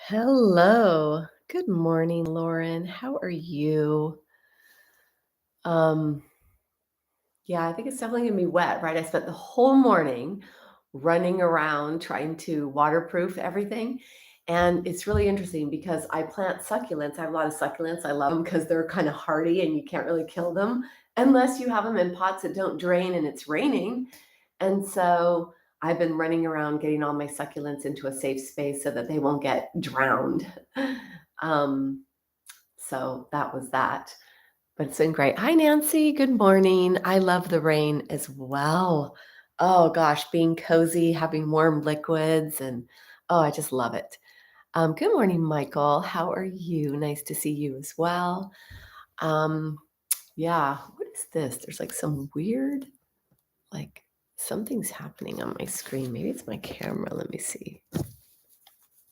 Hello. Good morning, Lauren. How are you? Um, yeah, I think it's definitely gonna be wet, right? I spent the whole morning running around trying to waterproof everything. And it's really interesting because I plant succulents. I have a lot of succulents. I love them because they're kind of hardy and you can't really kill them unless you have them in pots that don't drain and it's raining. And so I've been running around getting all my succulents into a safe space so that they won't get drowned. Um, so that was that. But it's been great. Hi, Nancy. Good morning. I love the rain as well. Oh gosh, being cozy, having warm liquids, and oh, I just love it. Good morning, Michael. How are you? Nice to see you as well. Um, yeah, what is this? There's like some weird, like something's happening on my screen. Maybe it's my camera. Let me see.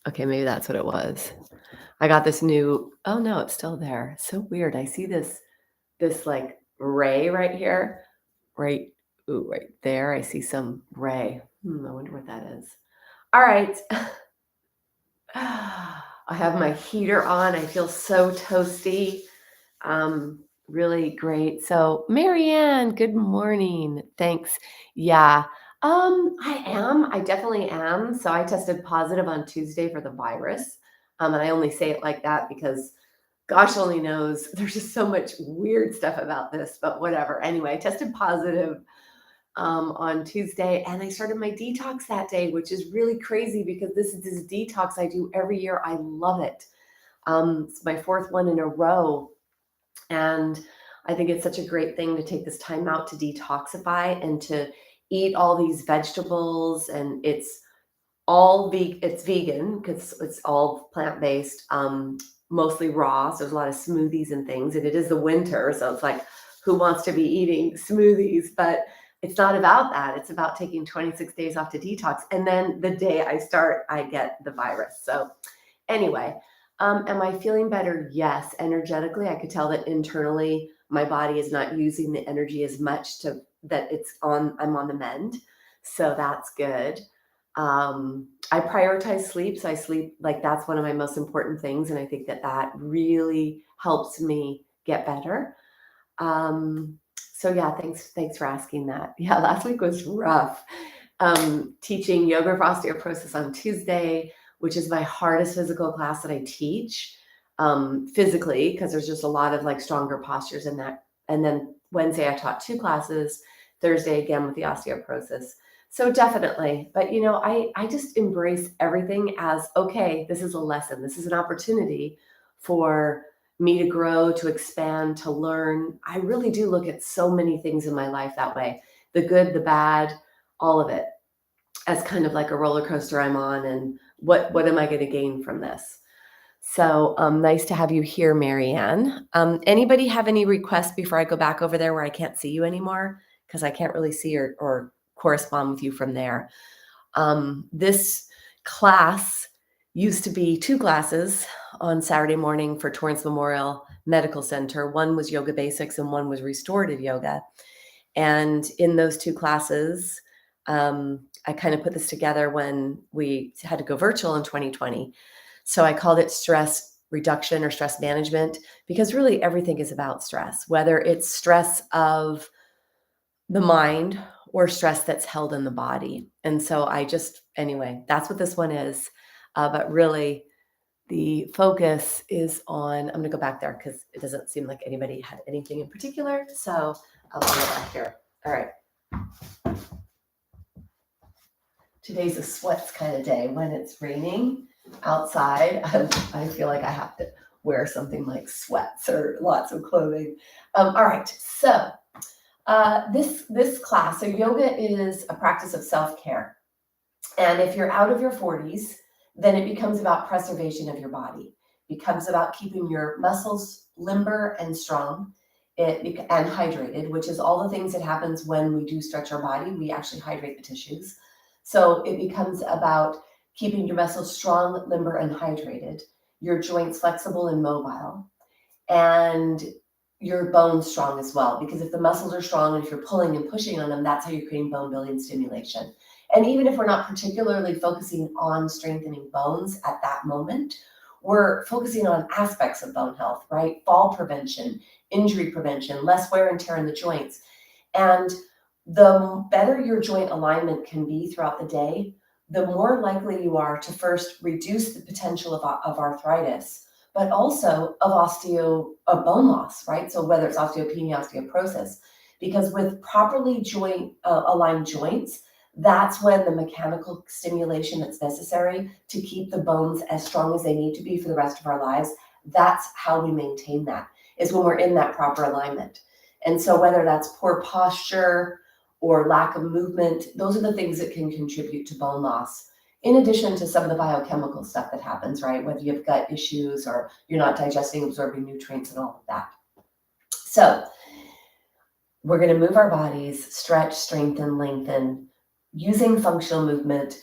Okay, maybe that's what it was. I got this new, oh no, it's still there. So weird. I see this like ray right here, right, ooh, right there. I see some ray. I wonder what that is. All right. I have my heater on. I feel so toasty. Really great. So, Marianne, good morning. Thanks. Yeah. I am. I definitely am. So I tested positive on Tuesday for the virus. And I only say it like that because gosh only knows there's just so much weird stuff about this, but whatever. Anyway, I tested positive on Tuesday and I started my detox that day, which is really crazy because this is this detox I do every year. I love it. It's my fourth one in a row. And I think it's such a great thing to take this time out to detoxify and to eat all these vegetables. And it's it's vegan because it's all plant-based, mostly raw. So there's a lot of smoothies and things. And it is the winter. So it's like, who wants to be eating smoothies? But it's not about that. It's about taking 26 days off to detox. And then the day I start, I get the virus. So anyway, am I feeling better? Yes. Energetically, I could tell that internally my body is not using the energy as much to that I'm on the mend. So that's good. I prioritize sleep. So I sleep like that's one of my most important things. And I think that that really helps me get better. So yeah, thanks for asking that. Yeah, last week was rough. Teaching yoga for osteoporosis on Tuesday, which is my hardest physical class that I teach, physically, because there's just a lot of like stronger postures in that. And then Wednesday I taught two classes, Thursday again with the osteoporosis. So definitely, but I just embrace everything as okay, this is a lesson. This is an opportunity for me to grow, to expand, to learn. I really do look at so many things in my life that way, the good, the bad, all of it as kind of like a roller coaster I'm on and what am I going to gain from this? So nice to have you here, Marianne. Anybody have any requests before I go back over there where I can't see you anymore? Because I can't really see or correspond with you from there. This class used to be two classes on Saturday morning for Torrance Memorial Medical Center. One was yoga basics and one was restorative yoga. And in those two classes, I kind of put this together when we had to go virtual in 2020. So I called it stress reduction or stress management because really everything is about stress, whether it's stress of the mind or stress that's held in the body. And so anyway, that's what this one is. But really, the focus is on, I'm going to go back there because it doesn't seem like anybody had anything in particular. So I'll go back here. All right. Today's a sweats kind of day. When it's raining outside, I feel like I have to wear something like sweats or lots of clothing. All right. So this class, so yoga is a practice of self-care. And if you're out of your 40s, then it becomes about preservation of your body. It becomes about keeping your muscles limber and strong and hydrated, which is all the things that happens when we do stretch our body. We actually hydrate the tissues. So it becomes about keeping your muscles strong, limber, and hydrated, your joints flexible and mobile, and your bones strong as well. Because if the muscles are strong and if you're pulling and pushing on them, that's how you're creating bone building stimulation. And even if we're not particularly focusing on strengthening bones at that moment, we're focusing on aspects of bone health, right? Fall prevention, injury prevention, less wear and tear in the joints. And the better your joint alignment can be throughout the day, the more likely you are to first reduce the potential of arthritis, but also of bone loss, right? So whether it's osteopenia, osteoporosis, because with properly aligned joints, that's when the mechanical stimulation that's necessary to keep the bones as strong as they need to be for the rest of our lives, that's how we maintain that, is when we're in that proper alignment. And so whether that's poor posture or lack of movement, those are the things that can contribute to bone loss, in addition to some of the biochemical stuff that happens, right? Whether you have gut issues or you're not digesting, absorbing nutrients and all of that. So we're going to move our bodies, stretch, strengthen, lengthen, using functional movement.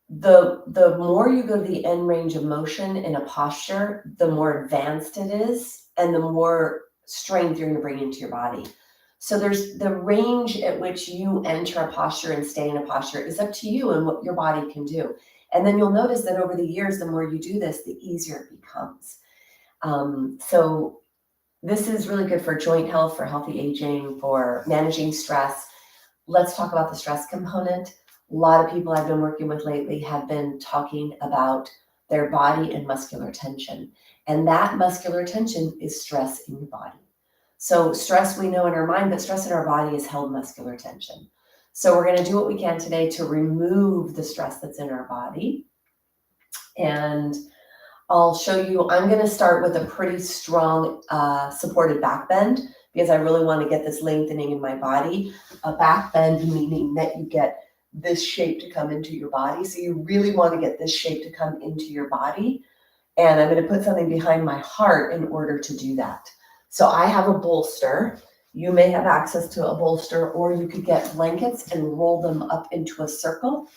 The more you go to the end range of motion in a posture, the more advanced it is and the more strength you're going to bring into your body. So there's the range at which you enter a posture and stay in a posture is up to you and what your body can do. And then you'll notice that over the years, the more you do this, the easier it becomes. So this is really good for joint health, for healthy aging, for managing stress. Let's talk about the stress component. A lot of people I've been working with lately have been talking about their body and muscular tension. And that muscular tension is stress in your body. So stress we know in our mind, but stress in our body is held muscular tension. So we're going to do what we can today to remove the stress that's in our body. And I'll show you, I'm going to start with a pretty strong supported back bend because I really want to get this lengthening in my body. A back bend meaning that you get this shape to come into your body. So you really want to get this shape to come into your body. And I'm going to put something behind my heart in order to do that. So I have a bolster. You may have access to a bolster, or you could get blankets and roll them up into a circle,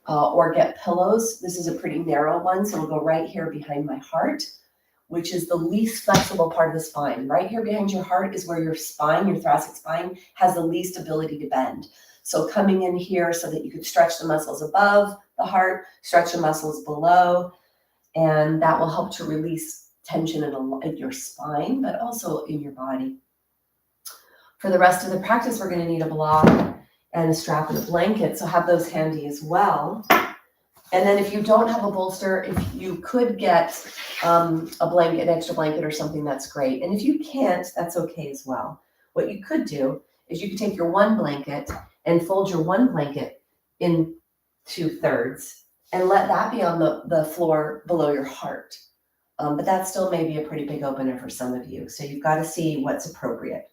or get pillows. This is a pretty narrow one, so it'll go right here behind my heart, which is the least flexible part of the spine. Right here behind your heart is where your spine, your thoracic spine, has the least ability to bend. So coming in here so that you could stretch the muscles above the heart, stretch the muscles below, and that will help to release tension in your spine, but also in your body. For the rest of the practice, we're going to need a block and a strap and a blanket, so have those handy as well. And then if you don't have a bolster, if you could get a blanket, an extra blanket or something, that's great. And if you can't, that's okay as well. What you could do is you could take your one blanket and fold your one blanket in 2/3 and let that be on the floor below your heart. But that still may be a pretty big opener for some of you. So you've got to see what's appropriate,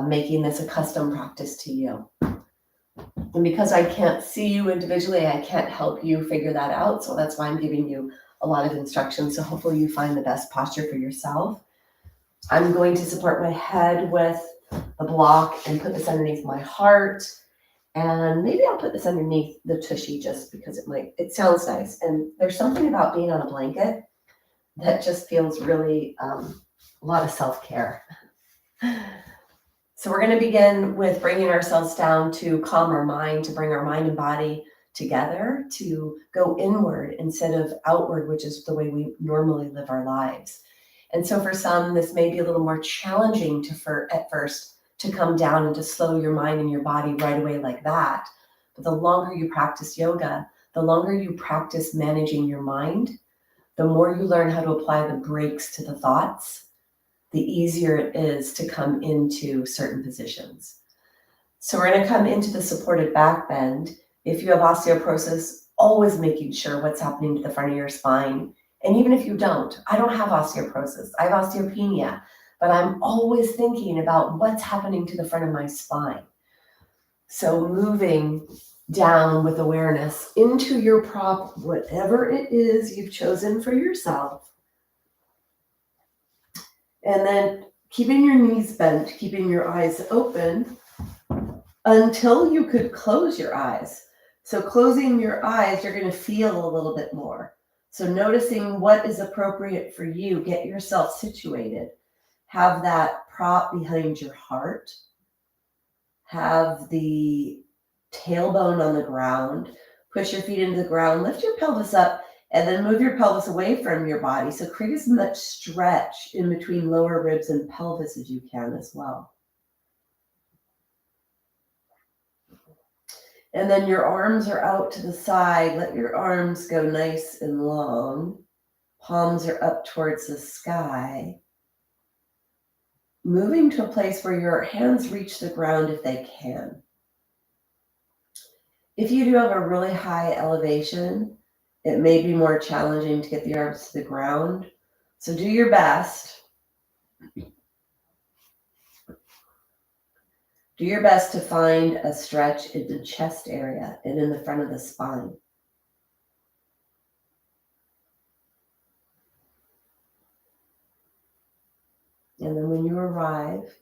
making this a custom practice to you. And because I can't see you individually, I can't help you figure that out. So that's why I'm giving you a lot of instructions. So hopefully you find the best posture for yourself. I'm going to support my head with the block and put this underneath my heart. And maybe I'll put this underneath the tushy just because it sounds nice. And there's something about being on a blanket that just feels really a lot of self-care. So we're going to begin with bringing ourselves down to calm our mind, to bring our mind and body together, to go inward instead of outward, which is the way we normally live our lives. And so for some, this may be a little more challenging at first to come down and to slow your mind and your body right away like that. But the longer you practice yoga, the longer you practice managing your mind, the more you learn how to apply the brakes to the thoughts, the easier it is to come into certain positions. So we're going to come into the supported back bend. If you have osteoporosis, always making sure what's happening to the front of your spine. And even if you don't, I don't have osteoporosis, I have osteopenia, but I'm always thinking about what's happening to the front of my spine. So moving down with awareness into your prop, whatever it is you've chosen for yourself. And then keeping your knees bent, keeping your eyes open until you could close your eyes. So closing your eyes, you're going to feel a little bit more. So noticing what is appropriate for you, get yourself situated. Have that prop behind your heart. Have the tailbone on the ground. Push your feet into the ground, lift your pelvis up, and then move your pelvis away from your body. So create as much stretch in between lower ribs and pelvis as you can as well. And then your arms are out to the side. Let your arms go nice and long. Palms are up towards the sky. Moving to a place where your hands reach the ground if they can. If you do have a really high elevation, it may be more challenging to get the arms to the ground. So do your best. Do your best to find a stretch in the chest area and in the front of the spine. And then when you arrive,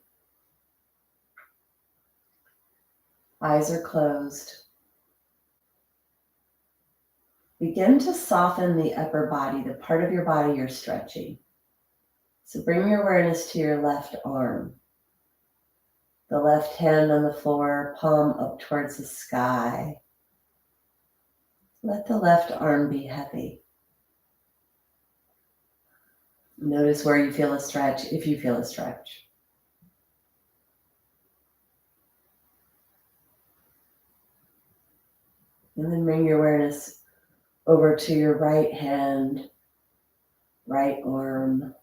eyes are closed. Begin to soften the upper body, the part of your body you're stretching. So bring your awareness to your left arm. The left hand on the floor, palm up towards the sky. Let the left arm be heavy. Notice where you feel a stretch, if you feel a stretch. And then bring your awareness over to your right hand, right arm.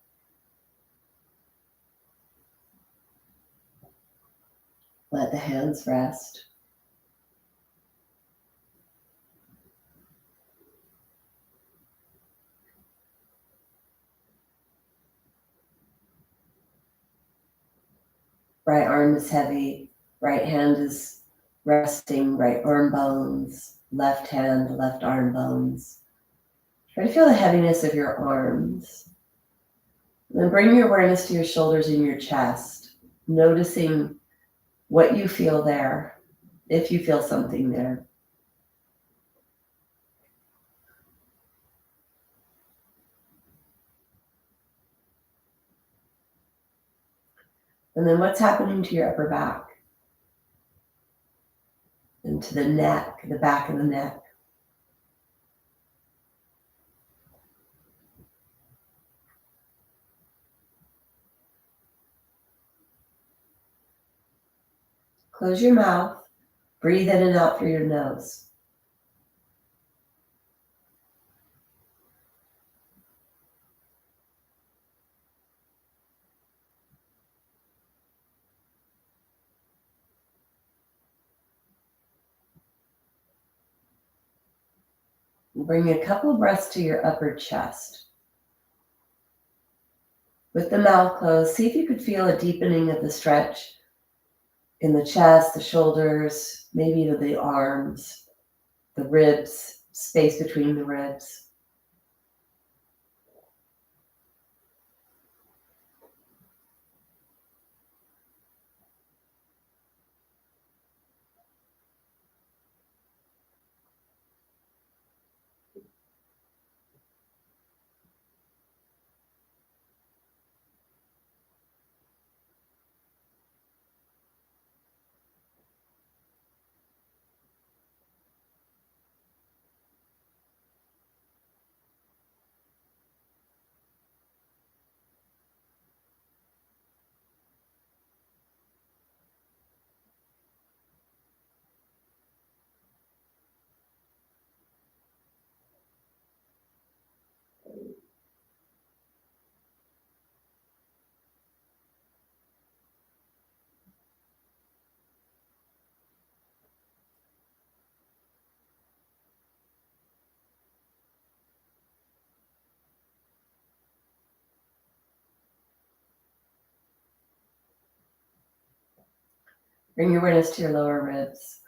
Let the hands rest. Right arm is heavy, right hand is resting, right arm bones, left hand, left arm bones. Try to feel the heaviness of your arms. And then bring your awareness to your shoulders and your chest, noticing what you feel there, if you feel something there. And then what's happening to your upper back? And to the neck, the back of the neck. Close your mouth. Breathe in and out through your nose. Bring a couple of breaths to your upper chest. With the mouth closed, see if you could feel a deepening of the stretch in the chest, the shoulders, maybe even the arms, the ribs, space between the ribs. Bring your awareness to your lower ribs.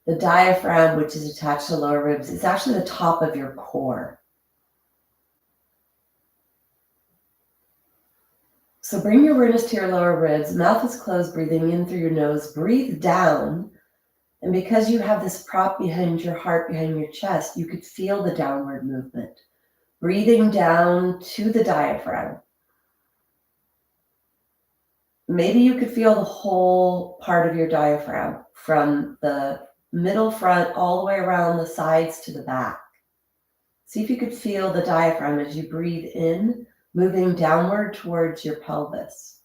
The diaphragm, which is attached to the lower ribs, is actually the top of your core. So bring your awareness to your lower ribs. Mouth is closed, breathing in through your nose. Breathe down. And because you have this prop behind your heart, behind your chest, you could feel the downward movement. Breathing down to the diaphragm. Maybe you could feel the whole part of your diaphragm from the middle front, all the way around the sides to the back. See if you could feel the diaphragm as you breathe in, moving downward towards your pelvis.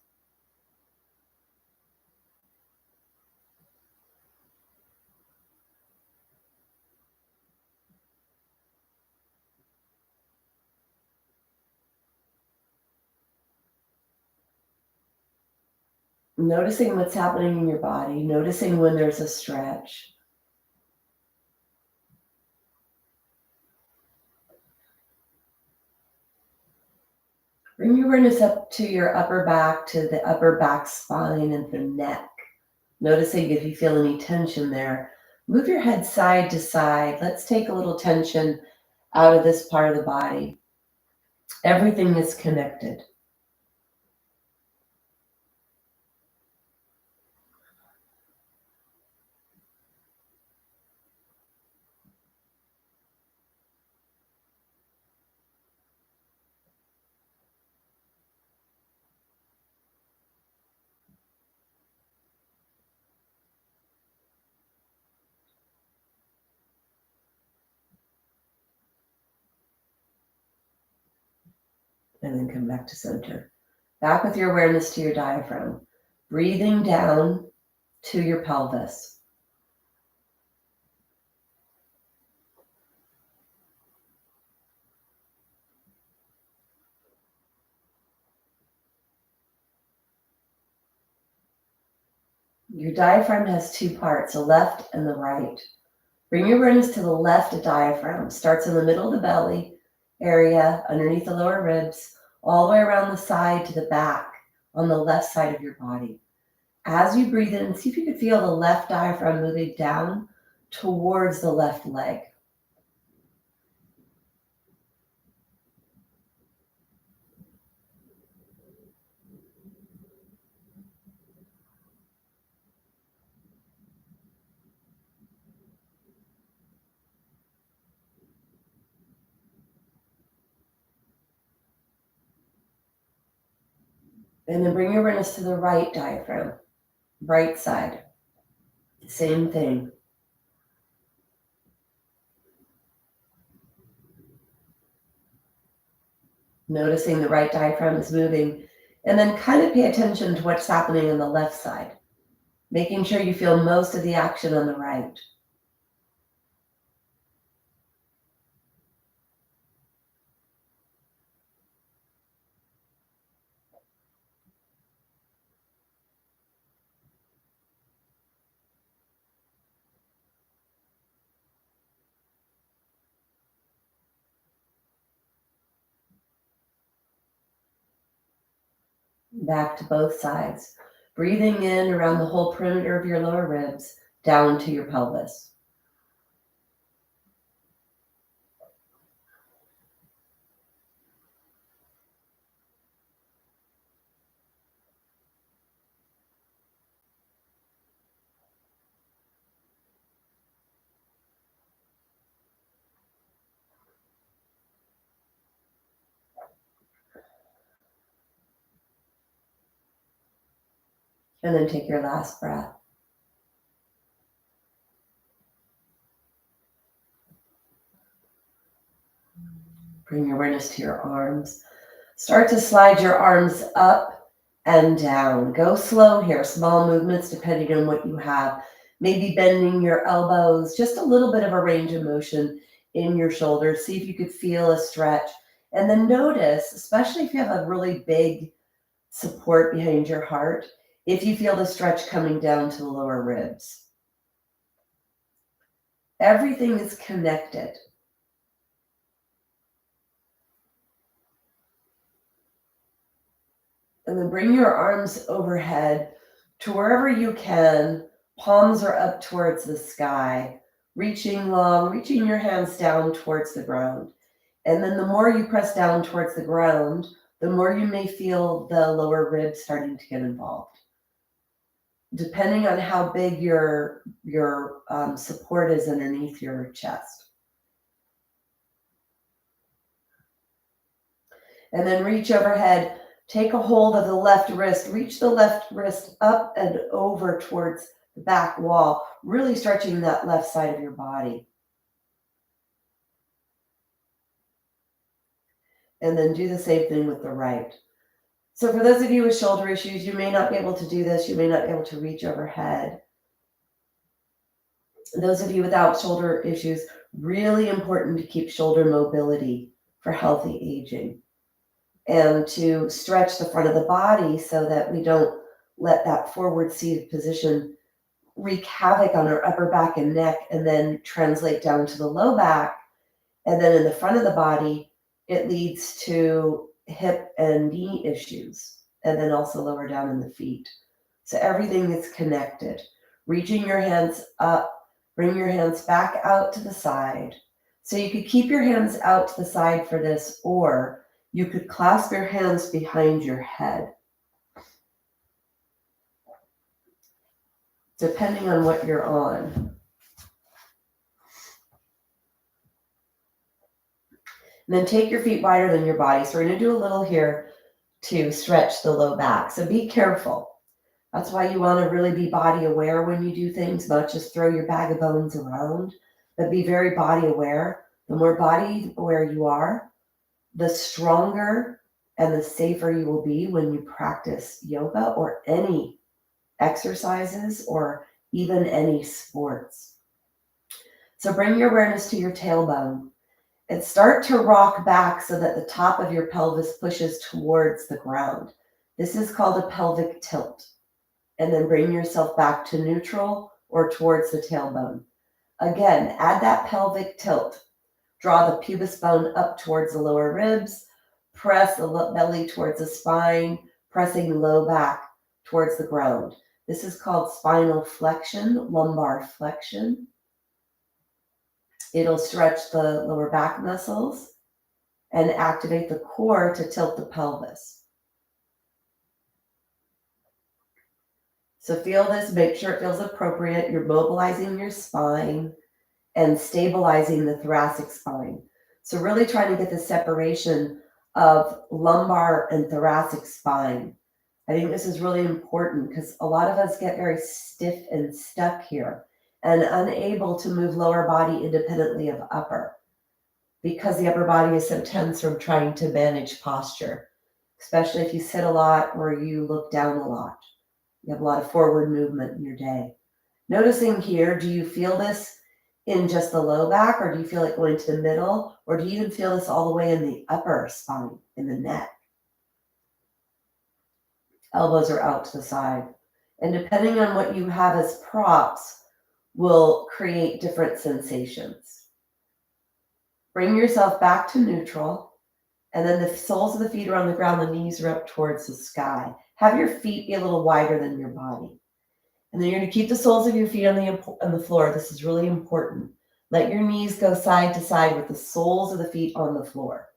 Noticing what's happening in your body, noticing when there's a stretch. Bring your awareness up to your upper back, to the upper back spine and the neck. Noticing if you feel any tension there. Move your head side to side. Let's take a little tension out of this part of the body. Everything is connected. And then come back to center. Back with your awareness to your diaphragm. Breathing down to your pelvis. Your diaphragm has two parts, the left and the right. Bring your awareness to the left diaphragm. Starts in the middle of the belly area, underneath the lower ribs, all the way around the side to the back on the left side of your body. As you breathe in, see if you can feel the left diaphragm moving down towards the left leg. And then bring your awareness to the right diaphragm, right side. Same thing. Noticing the right diaphragm is moving. And then kind of pay attention to what's happening on the left side, making sure you feel most of the action on the right. Back to both sides. Breathing in around the whole perimeter of your lower ribs, down to your pelvis. And then take your last breath. Bring your awareness to your arms. Start to slide your arms up and down. Go slow here, small movements depending on what you have. Maybe bending your elbows, just a little bit of a range of motion in your shoulders. See if you could feel a stretch. And then notice, especially if you have a really big support behind your heart, if you feel the stretch coming down to the lower ribs. Everything is connected. And then bring your arms overhead to wherever you can. Palms are up towards the sky, reaching long, reaching your hands down towards the ground. And then the more you press down towards the ground, the more you may feel the lower ribs starting to get involved. Depending on how big your support is underneath your chest. And then reach overhead. Take a hold of the left wrist. Reach the left wrist up and over towards the back wall, really stretching that left side of your body. And then do the same thing with the right. So for those of you with shoulder issues, you may not be able to do this. You may not be able to reach overhead. Those of you without shoulder issues, really important to keep shoulder mobility for healthy aging and to stretch the front of the body so that we don't let that forward seated position wreak havoc on our upper back and neck and then translate down to the low back. And then in the front of the body, it leads to hip and knee issues, and then also lower down in the feet. So everything is connected. Reaching your hands up, bring your hands back out to the side. So you could keep your hands out to the side for this, or you could clasp your hands behind your head, depending on what you're on. And then take your feet wider than your body. So we're going to do a little here to stretch the low back. So be careful. That's why you want to really be body aware when you do things, not just throw your bag of bones around, but be very body aware. The more body aware you are, the stronger and the safer you will be when you practice yoga or any exercises or even any sports. So bring your awareness to your tailbone and start to rock back so that the top of your pelvis pushes towards the ground. This is called a pelvic tilt. And then bring yourself back to neutral or towards the tailbone. Again, add that pelvic tilt. Draw the pubis bone up towards the lower ribs. Press the belly towards the spine, pressing the low back towards the ground. This is called spinal flexion, lumbar flexion. It'll stretch the lower back muscles and activate the core to tilt the pelvis. So feel this, make sure it feels appropriate. You're mobilizing your spine and stabilizing the thoracic spine. So really trying to get the separation of lumbar and thoracic spine. I think this is really important because a lot of us get very stiff and stuck here and unable to move lower body independently of upper because the upper body is so tense from trying to manage posture, especially if you sit a lot or you look down a lot. You have a lot of forward movement in your day. Noticing here, do you feel this in just the low back, or do you feel it going to the middle, or do you even feel this all the way in the upper spine, in the neck? Elbows are out to the side. And depending on what you have as props will create different sensations. Bring yourself back to neutral, and then the soles of the feet are on the ground, the knees are up towards the sky. Have your feet be a little wider than your body. And then you're going to keep the soles of your feet on the floor. This is really important. Let your knees go side to side with the soles of the feet on the floor.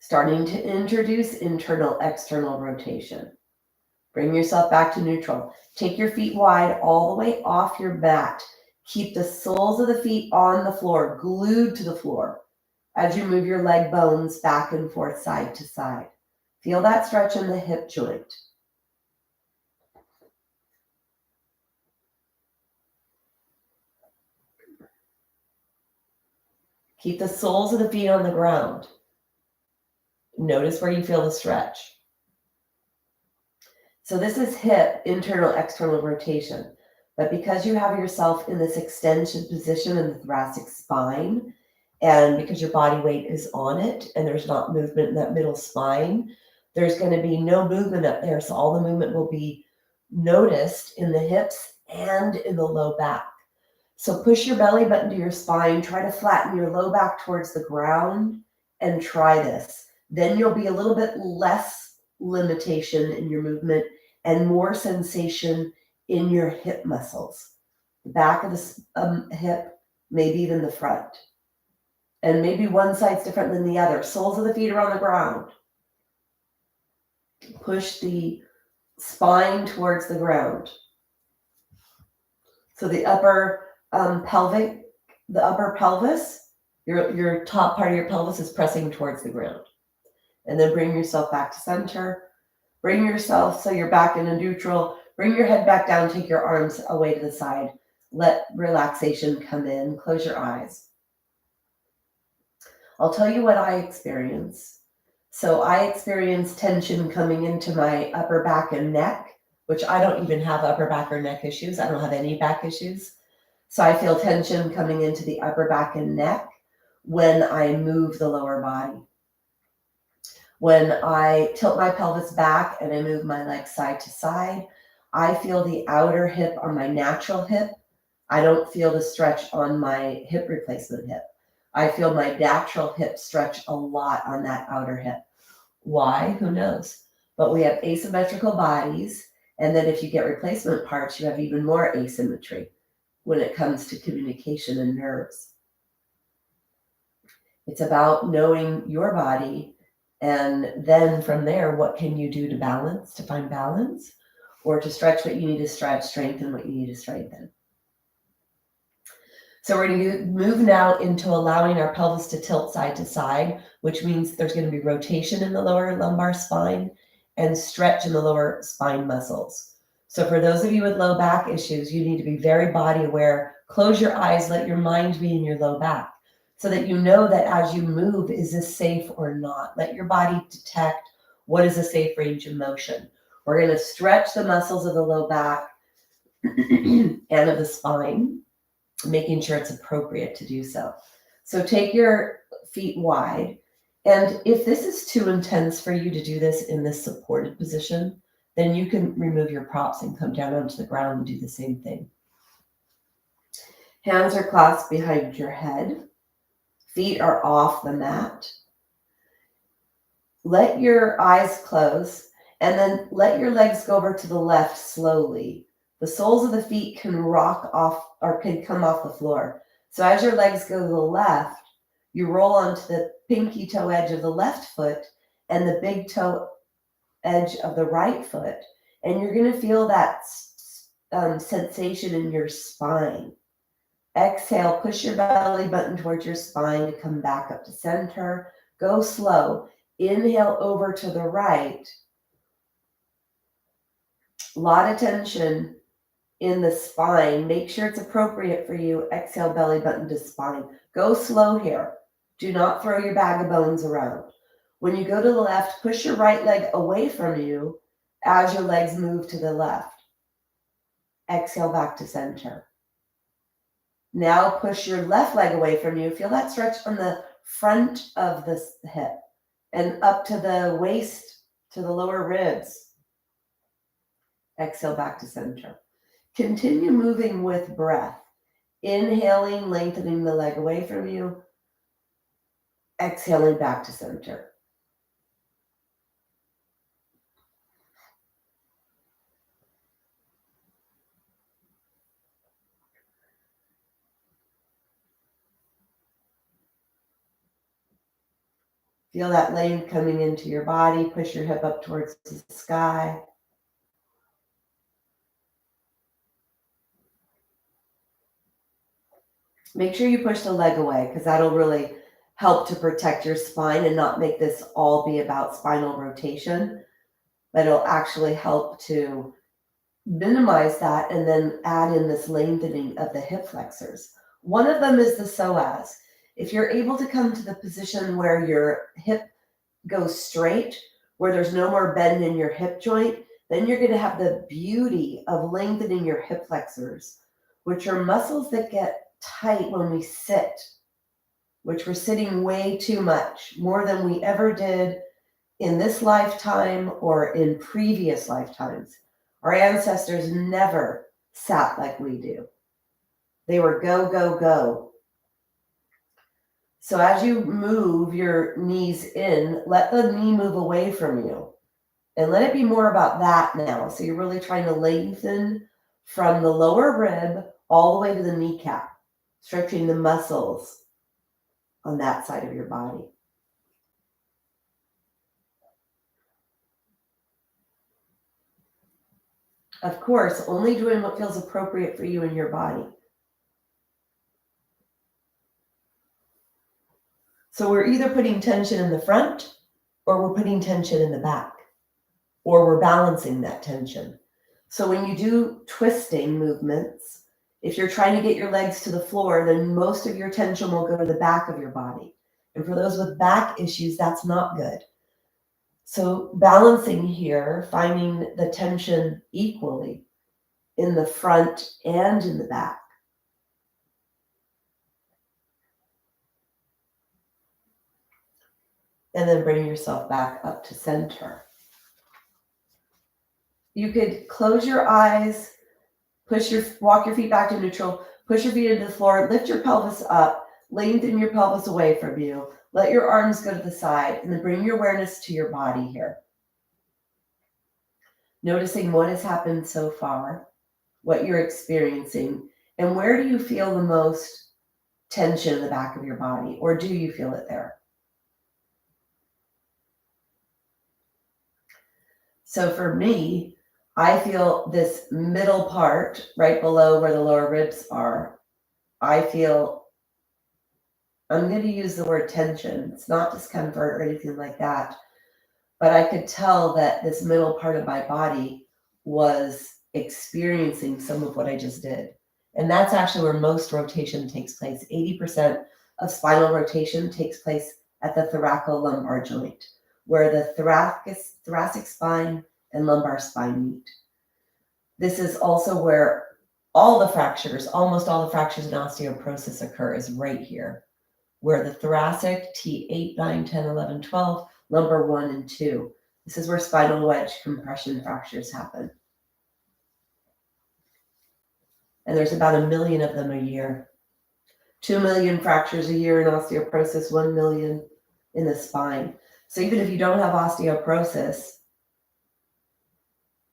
Starting to introduce internal-external rotation. Bring yourself back to neutral. Take your feet wide all the way off your mat. Keep the soles of the feet on the floor, glued to the floor, as you move your leg bones back and forth, side to side. Feel that stretch in the hip joint. Keep the soles of the feet on the ground. Notice where you feel the stretch. So this is hip internal-external rotation. But because you have yourself in this extension position in the thoracic spine, and because your body weight is on it and there's not movement in that middle spine, there's going to be no movement up there. So all the movement will be noticed in the hips and in the low back. So push your belly button to your spine. Try to flatten your low back towards the ground and try this. Then you'll be a little bit less limitation in your movement and more sensation in your hip muscles. The back of the hip, maybe even the front. And maybe one side's different than the other. Soles of the feet are on the ground. Push the spine towards the ground. So the upper pelvis, your top part of your pelvis is pressing towards the ground. And then bring yourself back to center. Bring yourself so you're back in a neutral. Bring your head back down, take your arms away to the side. Let relaxation come in. Close your eyes. I'll tell you what I experience. So I experience tension coming into my upper back and neck, which I don't even have upper back or neck issues. I don't have any back issues. So I feel tension coming into the upper back and neck when I move the lower body. When I tilt my pelvis back and I move my legs side to side, I feel the outer hip on my natural hip. I don't feel the stretch on my hip replacement hip. I feel my natural hip stretch a lot on that outer hip. Why? Who knows? But we have asymmetrical bodies. And then if you get replacement parts, you have even more asymmetry when it comes to communication and nerves. It's about knowing your body. And then from there, what can you do to balance, to find balance, or to stretch what you need to stretch, strengthen what you need to strengthen. So we're going to move now into allowing our pelvis to tilt side to side, which means there's going to be rotation in the lower lumbar spine and stretch in the lower spine muscles. So for those of you with low back issues, you need to be very body aware. Close your eyes, let your mind be in your low back so that you know that as you move, is this safe or not? Let your body detect what is a safe range of motion. We're going to stretch the muscles of the low back and of the spine, making sure it's appropriate to do so. So take your feet wide. And if this is too intense for you to do this in this supported position, then you can remove your props and come down onto the ground and do the same thing. Hands are clasped behind your head. Feet are off the mat. Let your eyes close and then let your legs go over to the left slowly. The soles of the feet can rock off or can come off the floor. So as your legs go to the left, you roll onto the pinky toe edge of the left foot and the big toe edge of the right foot. And you're going to feel that sensation in your spine. Exhale, push your belly button towards your spine to come back up to center. Go slow. Inhale over to the right. A lot of tension in the spine. Make sure it's appropriate for you. Exhale, belly button to spine. Go slow here. Do not throw your bag of bones around. When you go to the left, push your right leg away from you as your legs move to the left. Exhale back to center. Now push your left leg away from you. Feel that stretch from the front of the hip and up to the waist, to the lower ribs. Exhale back to center. Continue moving with breath. Inhaling, lengthening the leg away from you. Exhaling back to center. Feel that length coming into your body. Push your hip up towards the sky. Make sure you push the leg away because that'll really help to protect your spine and not make this all be about spinal rotation, but it'll actually help to minimize that and then add in this lengthening of the hip flexors. One of them is the psoas. If you're able to come to the position where your hip goes straight, where there's no more bend in your hip joint, then you're going to have the beauty of lengthening your hip flexors, which are muscles that get tight when we sit, which we're sitting way too much, more than we ever did in this lifetime or in previous lifetimes. Our ancestors never sat like we do. They were go, go, go. So as you move your knees in, let the knee move away from you. And let it be more about that now. So you're really trying to lengthen from the lower rib all the way to the kneecap, stretching the muscles on that side of your body. Of course, only doing what feels appropriate for you and your body. So we're either putting tension in the front or we're putting tension in the back. or we're balancing that tension. So when you do twisting movements, if you're trying to get your legs to the floor, then most of your tension will go to the back of your body. And for those with back issues, that's not good. So balancing here, finding the tension equally in the front and in the back. And then bring yourself back up to center. You could close your eyes, walk your feet back to neutral, push your feet into the floor, lift your pelvis up, lengthen your pelvis away from you, let your arms go to the side, and then bring your awareness to your body here. Noticing what has happened so far, what you're experiencing, and where do you feel the most tension in the back of your body, or do you feel it there? So for me, I feel this middle part right below where the lower ribs are. I feel, I'm going to use the word tension. It's not discomfort or anything like that. But I could tell that this middle part of my body was experiencing some of what I just did. And that's actually where most rotation takes place. 80% of spinal rotation takes place at the thoracolumbar joint, where the thoracic spine and lumbar spine meet. This is also where all the fractures, almost all the fractures in osteoporosis occur, is right here, where the thoracic, T8, 9, 10, 11, 12, lumbar 1 and 2. This is where spinal wedge compression fractures happen. And there's about 1 million of them a year. 2 million fractures a year in osteoporosis, 1 million in the spine. So even if you don't have osteoporosis,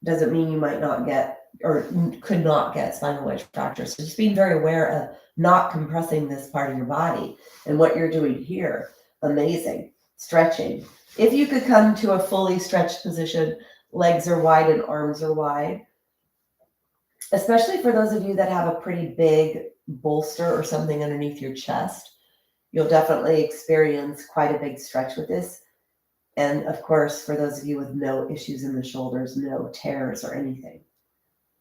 doesn't mean you might not get or could not get spinal wedge fractures. So just being very aware of not compressing this part of your body and what you're doing here. Amazing. Stretching. If you could come to a fully stretched position, legs are wide and arms are wide, especially for those of you that have a pretty big bolster or something underneath your chest, you'll definitely experience quite a big stretch with this. And of course, for those of you with no issues in the shoulders, no tears or anything.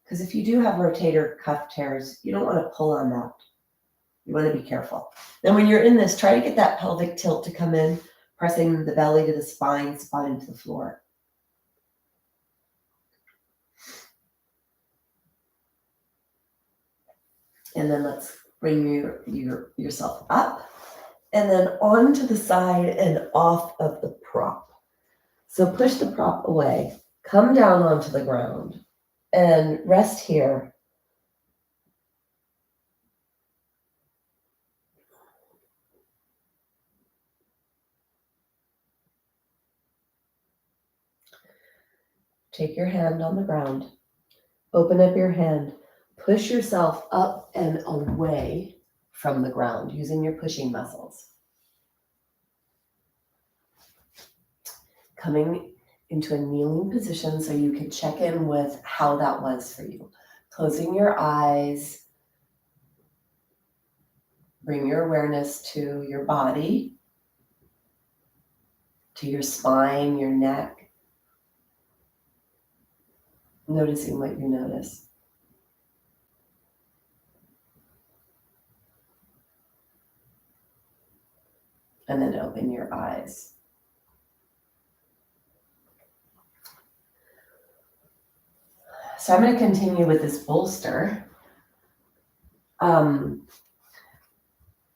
Because if you do have rotator cuff tears, you don't want to pull on that. You want to be careful. Then when you're in this, try to get that pelvic tilt to come in, pressing the belly to the spine, spine to the floor. And then let's bring yourself up and then onto the side and off of the prop. So push the prop away, come down onto the ground and rest here. Take your hand on the ground, open up your hand, push yourself up and away from the ground using your pushing muscles. Coming into a kneeling position so you can check in with how that was for you. Closing your eyes, bring your awareness to your body, to your spine, your neck, noticing what you notice. And then open your eyes. So I'm going to continue with this bolster. And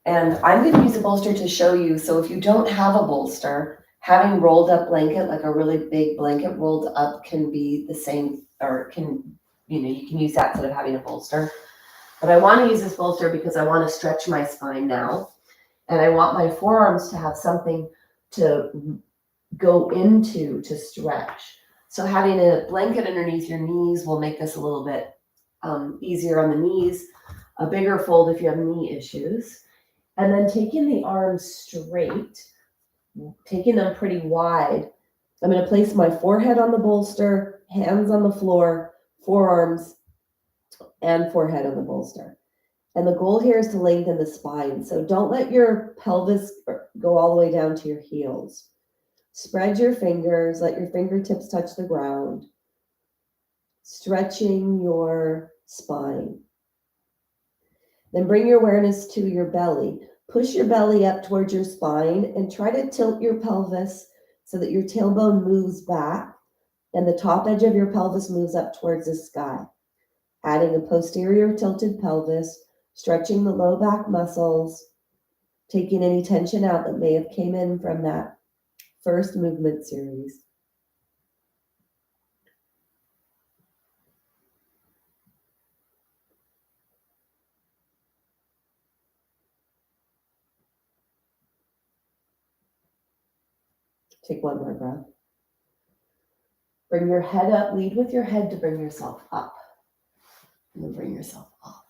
I'm going to use a bolster to show you. So if you don't have a bolster, having rolled up blanket, like a really big blanket rolled up, can be the same, or you can use that instead of having a bolster. But I want to use this bolster because I want to stretch my spine now. And I want my forearms to have something to go into to stretch. So having a blanket underneath your knees will make this a little bit easier on the knees, a bigger fold if you have knee issues. And then taking the arms straight, taking them pretty wide, I'm going to place my forehead on the bolster, hands on the floor, forearms and forehead on the bolster. And the goal here is to lengthen the spine. So don't let your pelvis go all the way down to your heels. Spread your fingers, let your fingertips touch the ground, stretching your spine. Then bring your awareness to your belly. Push your belly up towards your spine and try to tilt your pelvis so that your tailbone moves back and the top edge of your pelvis moves up towards the sky. Adding a posterior tilted pelvis, stretching the low back muscles, taking any tension out that may have came in from that first movement series. Take one more breath. Bring your head up, lead with your head to bring yourself up. And then bring yourself up.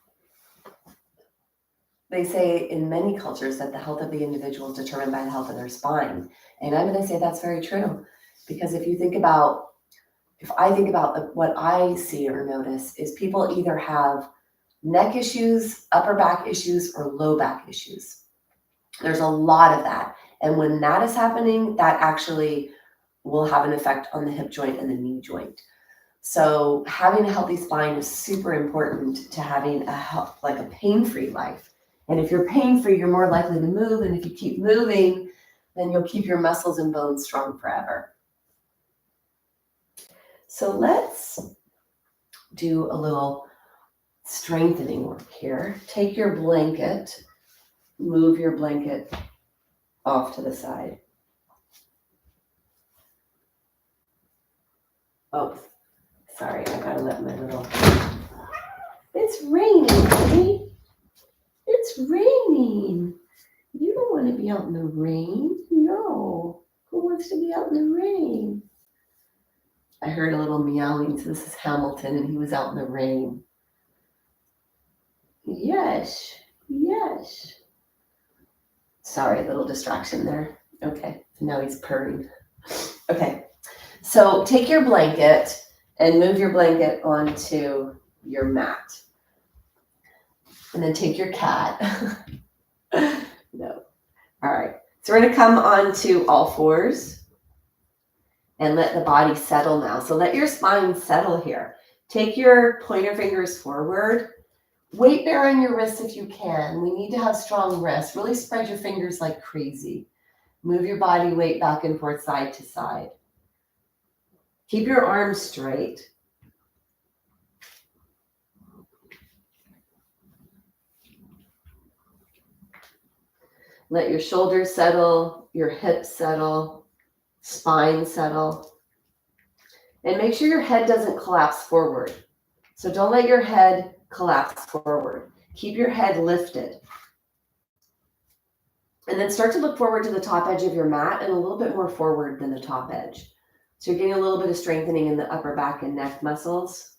They say in many cultures that the health of the individual is determined by the health of their spine. And I'm going to say that's very true. Because if I think about what I see or notice is people either have neck issues, upper back issues, or low back issues. There's a lot of that. And when that is happening, that actually will have an effect on the hip joint and the knee joint. So having a healthy spine is super important to having a pain-free life. And if you're pain-free, you're more likely to move. And if you keep moving, then you'll keep your muscles and bones strong forever. So let's do a little strengthening work here. Take your blanket, move your blanket off to the side. Oh, sorry, I gotta let my little... It's raining, honey. It's raining. You don't want to be out in the rain. No. Who wants to be out in the rain? I heard a little meowing, so this is Hamilton, and he was out in the rain. Yes, yes. Sorry, a little distraction there. Okay, now he's purring. Okay, so take your blanket and move your blanket onto your mat. And then take your cat. No. All right, so we're going to come onto all fours. And let the body settle now. So let your spine settle here. Take your pointer fingers forward. Weight bear on your wrists if you can. We need to have strong wrists. Really spread your fingers like crazy. Move your body weight back and forth, side to side. Keep your arms straight. Let your shoulders settle, your hips settle, spine settle. And make sure your head doesn't collapse forward. So don't let your head collapse forward. Keep your head lifted. And then start to look forward to the top edge of your mat and a little bit more forward than the top edge. So you're getting a little bit of strengthening in the upper back and neck muscles.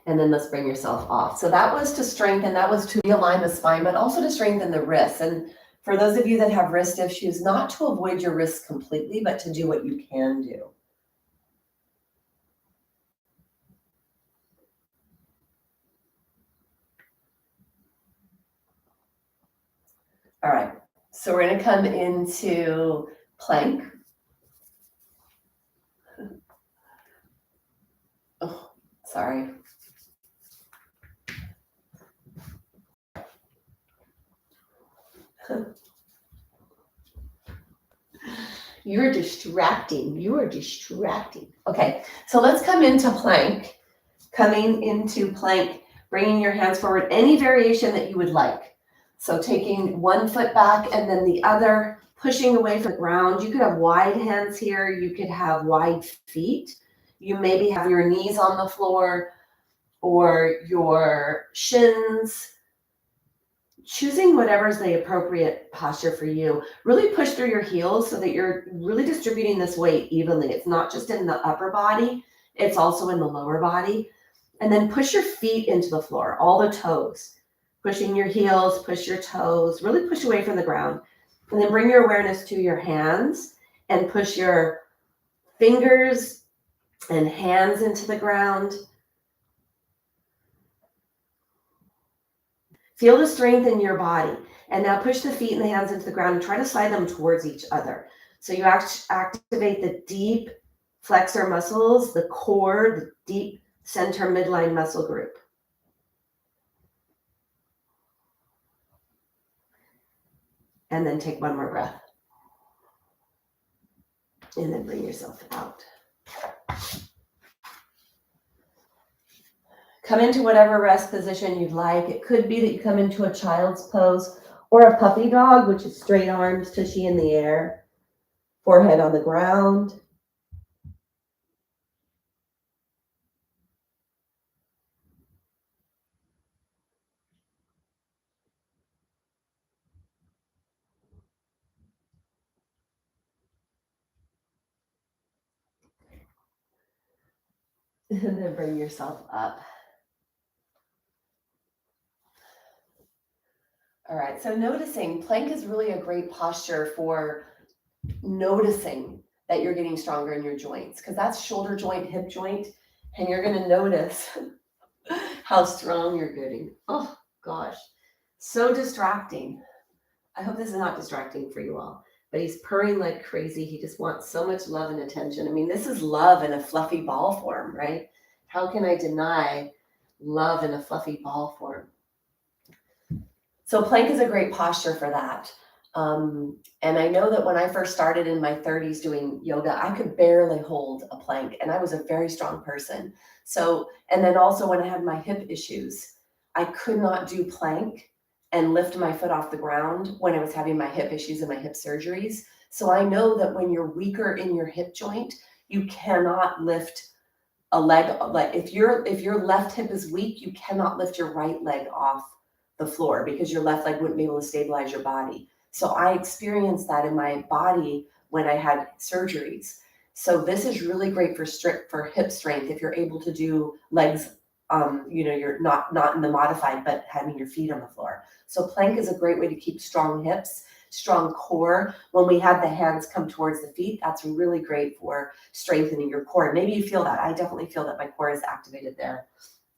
And then let's bring yourself off. So that was to strengthen, that was to realign the spine, but also to strengthen the wrists. And for those of you that have wrist issues, not to avoid your wrists completely, but to do what you can do. All right, so we're going to come into plank. Oh, sorry. You're distracting. You are distracting. Okay, so let's come into plank. Coming into plank, bringing your hands forward, any variation that you would like. So taking one foot back and then the other, pushing away from the ground. You could have wide hands here. You could have wide feet. You maybe have your knees on the floor or your shins. Choosing whatever is the appropriate posture for you. Really push through your heels so that you're really distributing this weight evenly. It's not just in the upper body, it's also in the lower body. And then push your feet into the floor, all the toes. Pushing your heels, push your toes, really push away from the ground. And then bring your awareness to your hands and push your fingers and hands into the ground. Feel the strength in your body. And now push the feet and the hands into the ground and try to slide them towards each other. So you activate the deep flexor muscles, the core, the deep center midline muscle group. And then take one more breath. And then bring yourself out. Come into whatever rest position you'd like. It could be that you come into a child's pose or a puppy dog, which is straight arms, tushy in the air, forehead on the ground. And then bring yourself up. All right, so noticing, plank is really a great posture for noticing that you're getting stronger in your joints, because that's shoulder joint, hip joint, and you're gonna notice how strong you're getting. Oh gosh, so distracting. I hope this is not distracting for you all, but he's purring like crazy. He just wants so much love and attention. I mean, this is love in a fluffy ball form, right? How can I deny love in a fluffy ball form? So plank is a great posture for that. And I know that when I first started in my 30s doing yoga, I could barely hold a plank, and I was a very strong person. So, and then also when I had my hip issues, I could not do plank and lift my foot off the ground when I was having my hip issues and my hip surgeries. So I know that when you're weaker in your hip joint, you cannot lift a leg. Like if your left hip is weak, you cannot lift your right leg off the floor because your left leg wouldn't be able to stabilize your body. So I experienced that in my body when I had surgeries. So this is really great for hip strength if you're able to do legs. You're not in the modified, but having your feet on the floor. So plank is a great way to keep strong hips, strong core. When we have the hands come towards the feet, that's really great for strengthening your core. Maybe you feel that. I definitely feel that my core is activated there.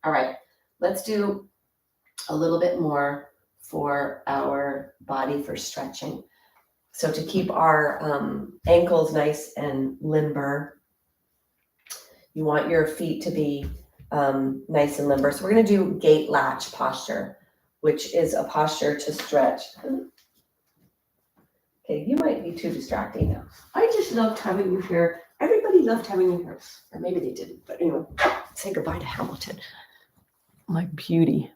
All right, let's do a little bit more for our body for stretching. So to keep our ankles nice and limber, you want your feet to be nice and limber. So we're going to do gate latch posture, which is a posture to stretch. Okay, you might be too distracting now. I just loved having you here. Everybody loved having you here. Or maybe they didn't, but anyway, say goodbye to Hamilton. My beauty.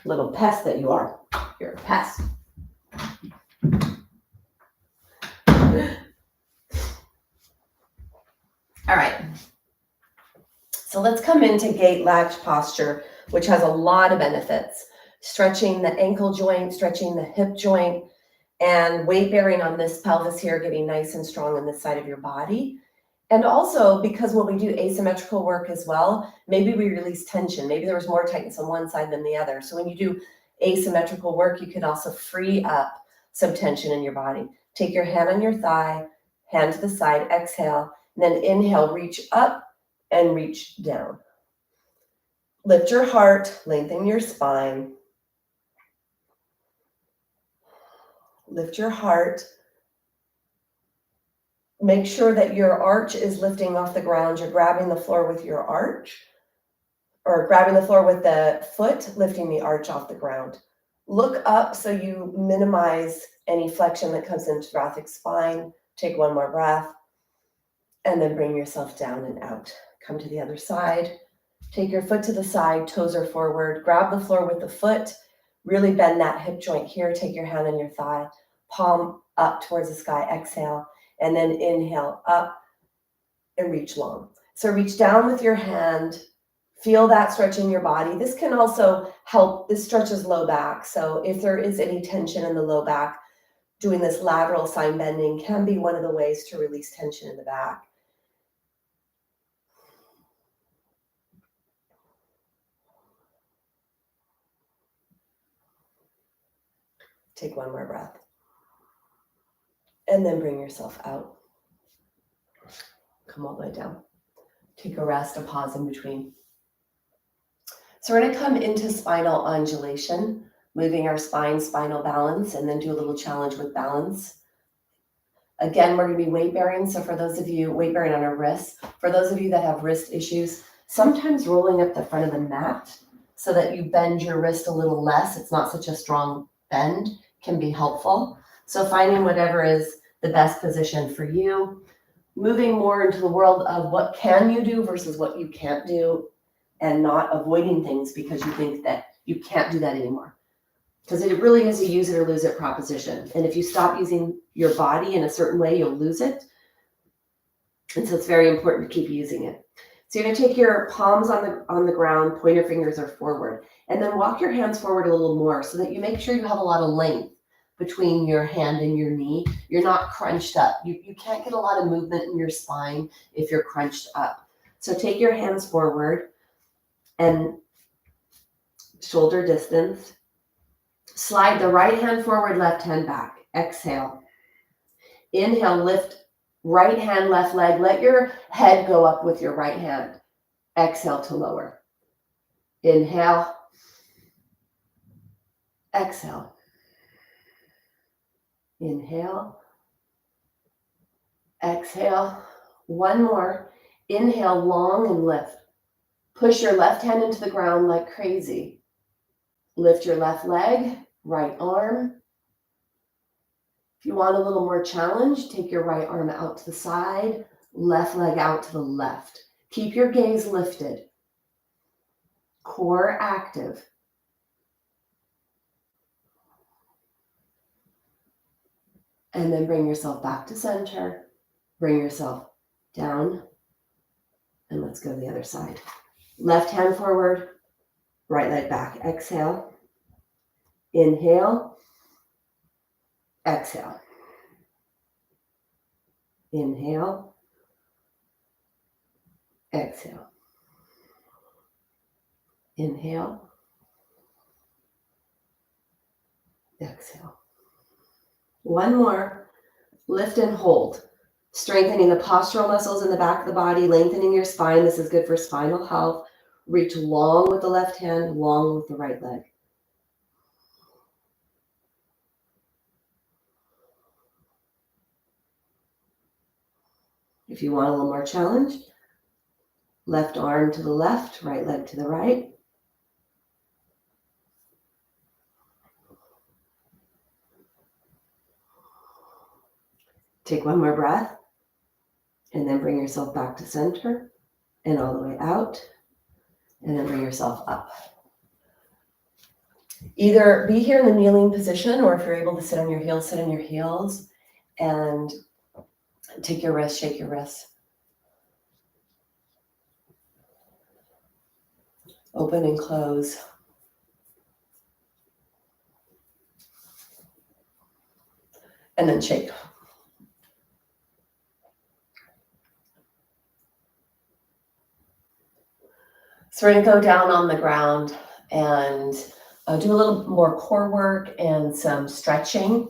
Little pest that you are. You're a pest. All right. So let's come into gate latch posture, which has a lot of benefits. Stretching the ankle joint, stretching the hip joint, and weight bearing on this pelvis here, getting nice and strong on this side of your body. And also because when we do asymmetrical work as well, maybe we release tension. Maybe there was more tightness on one side than the other. So when you do asymmetrical work, you can also free up some tension in your body. Take your hand on your thigh, hand to the side, exhale, and then inhale, reach up and reach down. Lift your heart, lengthen your spine. Lift your heart. Make sure that your arch is lifting off the ground. You're grabbing the floor with your arch, or grabbing the floor with the foot, lifting the arch off the ground. Look up so you minimize any flexion that comes into thoracic spine. Take one more breath, and then bring yourself down and out. Come to the other side. Take your foot to the side, toes are forward. Grab the floor with the foot. Really bend that hip joint here. Take your hand on your thigh, palm up towards the sky. Exhale, and then inhale up and reach long. So reach down with your hand. Feel that stretch in your body. This can also help. This stretches low back. So if there is any tension in the low back, doing this lateral side bending can be one of the ways to release tension in the back. Take one more breath. And then bring yourself out. Come all the way down. Take a rest, a pause in between. So we're going to come into spinal undulation, moving our spine, spinal balance, and then do a little challenge with balance. Again, we're going to be weight bearing. So for those of you, weight bearing on our wrists, for those of you that have wrist issues, sometimes rolling up the front of the mat so that you bend your wrist a little less, it's not such a strong bend, can be helpful. So finding whatever is the best position for you, moving more into the world of what can you do versus what you can't do, and not avoiding things because you think that you can't do that anymore. Because it really is a use it or lose it proposition. And if you stop using your body in a certain way, you'll lose it. And so it's very important to keep using it. So you're going to take your palms on the ground, pointer fingers are forward, and then walk your hands forward a little more so that you make sure you have a lot of length between your hand and your knee. You're not crunched up. You can't get a lot of movement in your spine if you're crunched up. So take your hands forward and shoulder distance. Slide the right hand forward, left hand back. Exhale. Inhale, lift right hand, left leg. Let your head go up with your right hand. Exhale to lower. Inhale. Exhale. Inhale. Exhale. One more. Inhale, long and lift. Push your left hand into the ground like crazy. Lift your left leg, right arm. If you want a little more challenge, take your right arm out to the side, left leg out to the left. Keep your gaze lifted. Core active. And then bring yourself back to center. Bring yourself down. And let's go to the other side. Left hand forward, right leg back. Exhale. Inhale. Exhale. Inhale. Exhale. Inhale. Exhale. One more. Lift and hold. Strengthening the postural muscles in the back of the body, lengthening your spine. This is good for spinal health. Reach long with the left hand, long with the right leg. If you want a little more challenge, left arm to the left, right leg to the right. Take one more breath, and then bring yourself back to center and all the way out, and then bring yourself up. Either be here in the kneeling position, or if you're able to sit on your heels, sit on your heels, and take your wrist, shake your wrist. Open and close. And then shake. So we're going to go down on the ground and do a little more core work and some stretching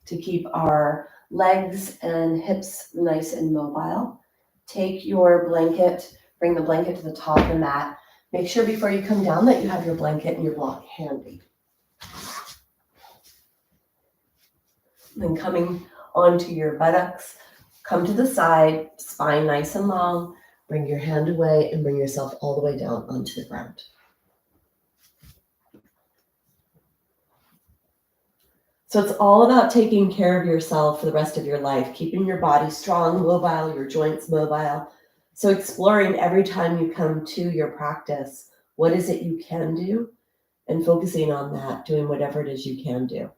to keep our legs and hips nice and mobile. Take your blanket, bring the blanket to the top of the mat. Make sure before you come down that you have your blanket and your block handy. Then coming onto your buttocks, come to the side, spine nice and long. Bring your hand away and bring yourself all the way down onto the ground. So it's all about taking care of yourself for the rest of your life, keeping your body strong, mobile, your joints mobile. So exploring every time you come to your practice, what is it you can do, and focusing on that, doing whatever it is you can do.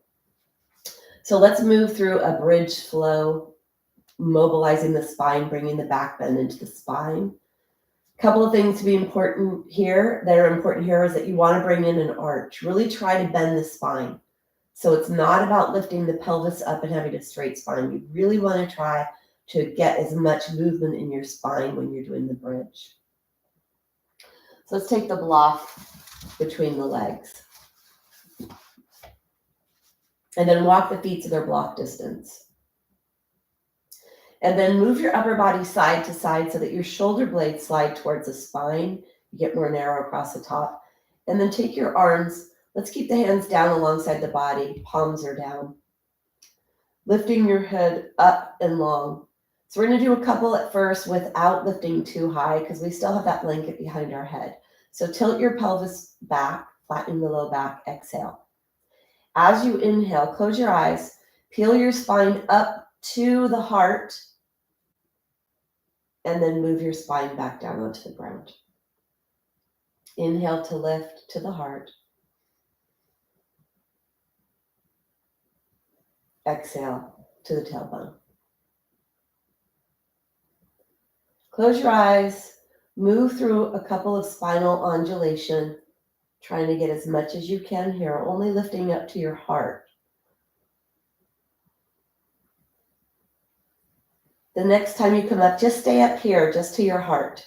So let's move through a bridge flow, mobilizing the spine, bringing the back bend into the spine. A couple of things to be important here is that you want to bring in an arch. Really try to bend the spine. So it's not about lifting the pelvis up and having a straight spine. You really want to try to get as much movement in your spine when you're doing the bridge. So let's take the block between the legs. And then walk the feet to their block distance. And then move your upper body side to side so that your shoulder blades slide towards the spine. You get more narrow across the top. And then take your arms. Let's keep the hands down alongside the body. Palms are down. Lifting your head up and long. So we're going to do a couple at first without lifting too high because we still have that blanket behind our head. So tilt your pelvis back, flattening the low back. Exhale. As you inhale, close your eyes. Peel your spine up to the heart. And then move your spine back down onto the ground. Inhale to lift to the heart. Exhale to the tailbone. Close your eyes. Move through a couple of spinal undulation, trying to get as much as you can here, only lifting up to your heart. The next time you come up, just stay up here, just to your heart.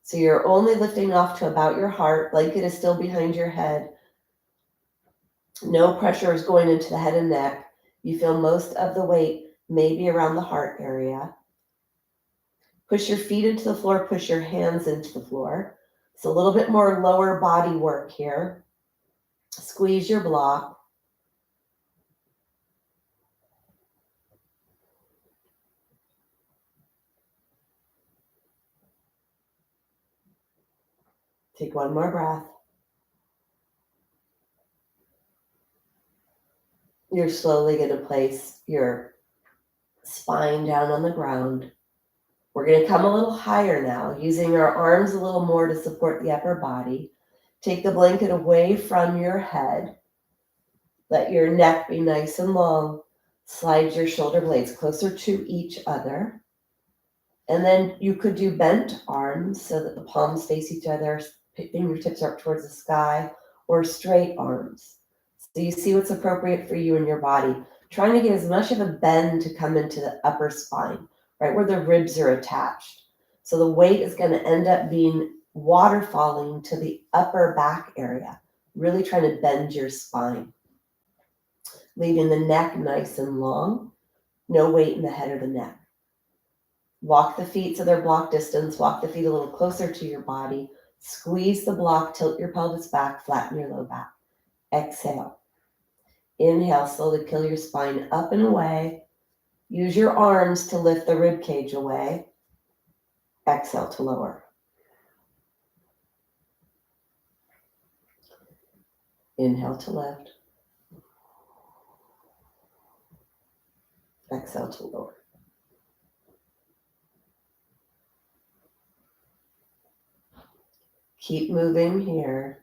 So you're only lifting off to about your heart. Blanket is still behind your head. No pressure is going into the head and neck. You feel most of the weight maybe around the heart area. Push your feet into the floor, push your hands into the floor. It's a little bit more lower body work here. Squeeze your block. Take one more breath. You're slowly going to place your spine down on the ground. We're going to come a little higher now, using our arms a little more to support the upper body. Take the blanket away from your head. Let your neck be nice and long. Slide your shoulder blades closer to each other. And then you could do bent arms so that the palms face each other, fingertips are up towards the sky, or straight arms. So you see what's appropriate for you and your body. Trying to get as much of a bend to come into the upper spine, right where the ribs are attached. So the weight is going to end up being waterfalling to the upper back area, really trying to bend your spine. Leaving the neck nice and long, no weight in the head or the neck. Walk the feet so they're block distance. Walk the feet a little closer to your body. Squeeze the block, tilt your pelvis back, flatten your low back. Exhale. Inhale, slowly peel your spine up and away. Use your arms to lift the rib cage away. Exhale to lower. Inhale to lift. Exhale to lower. Keep moving here.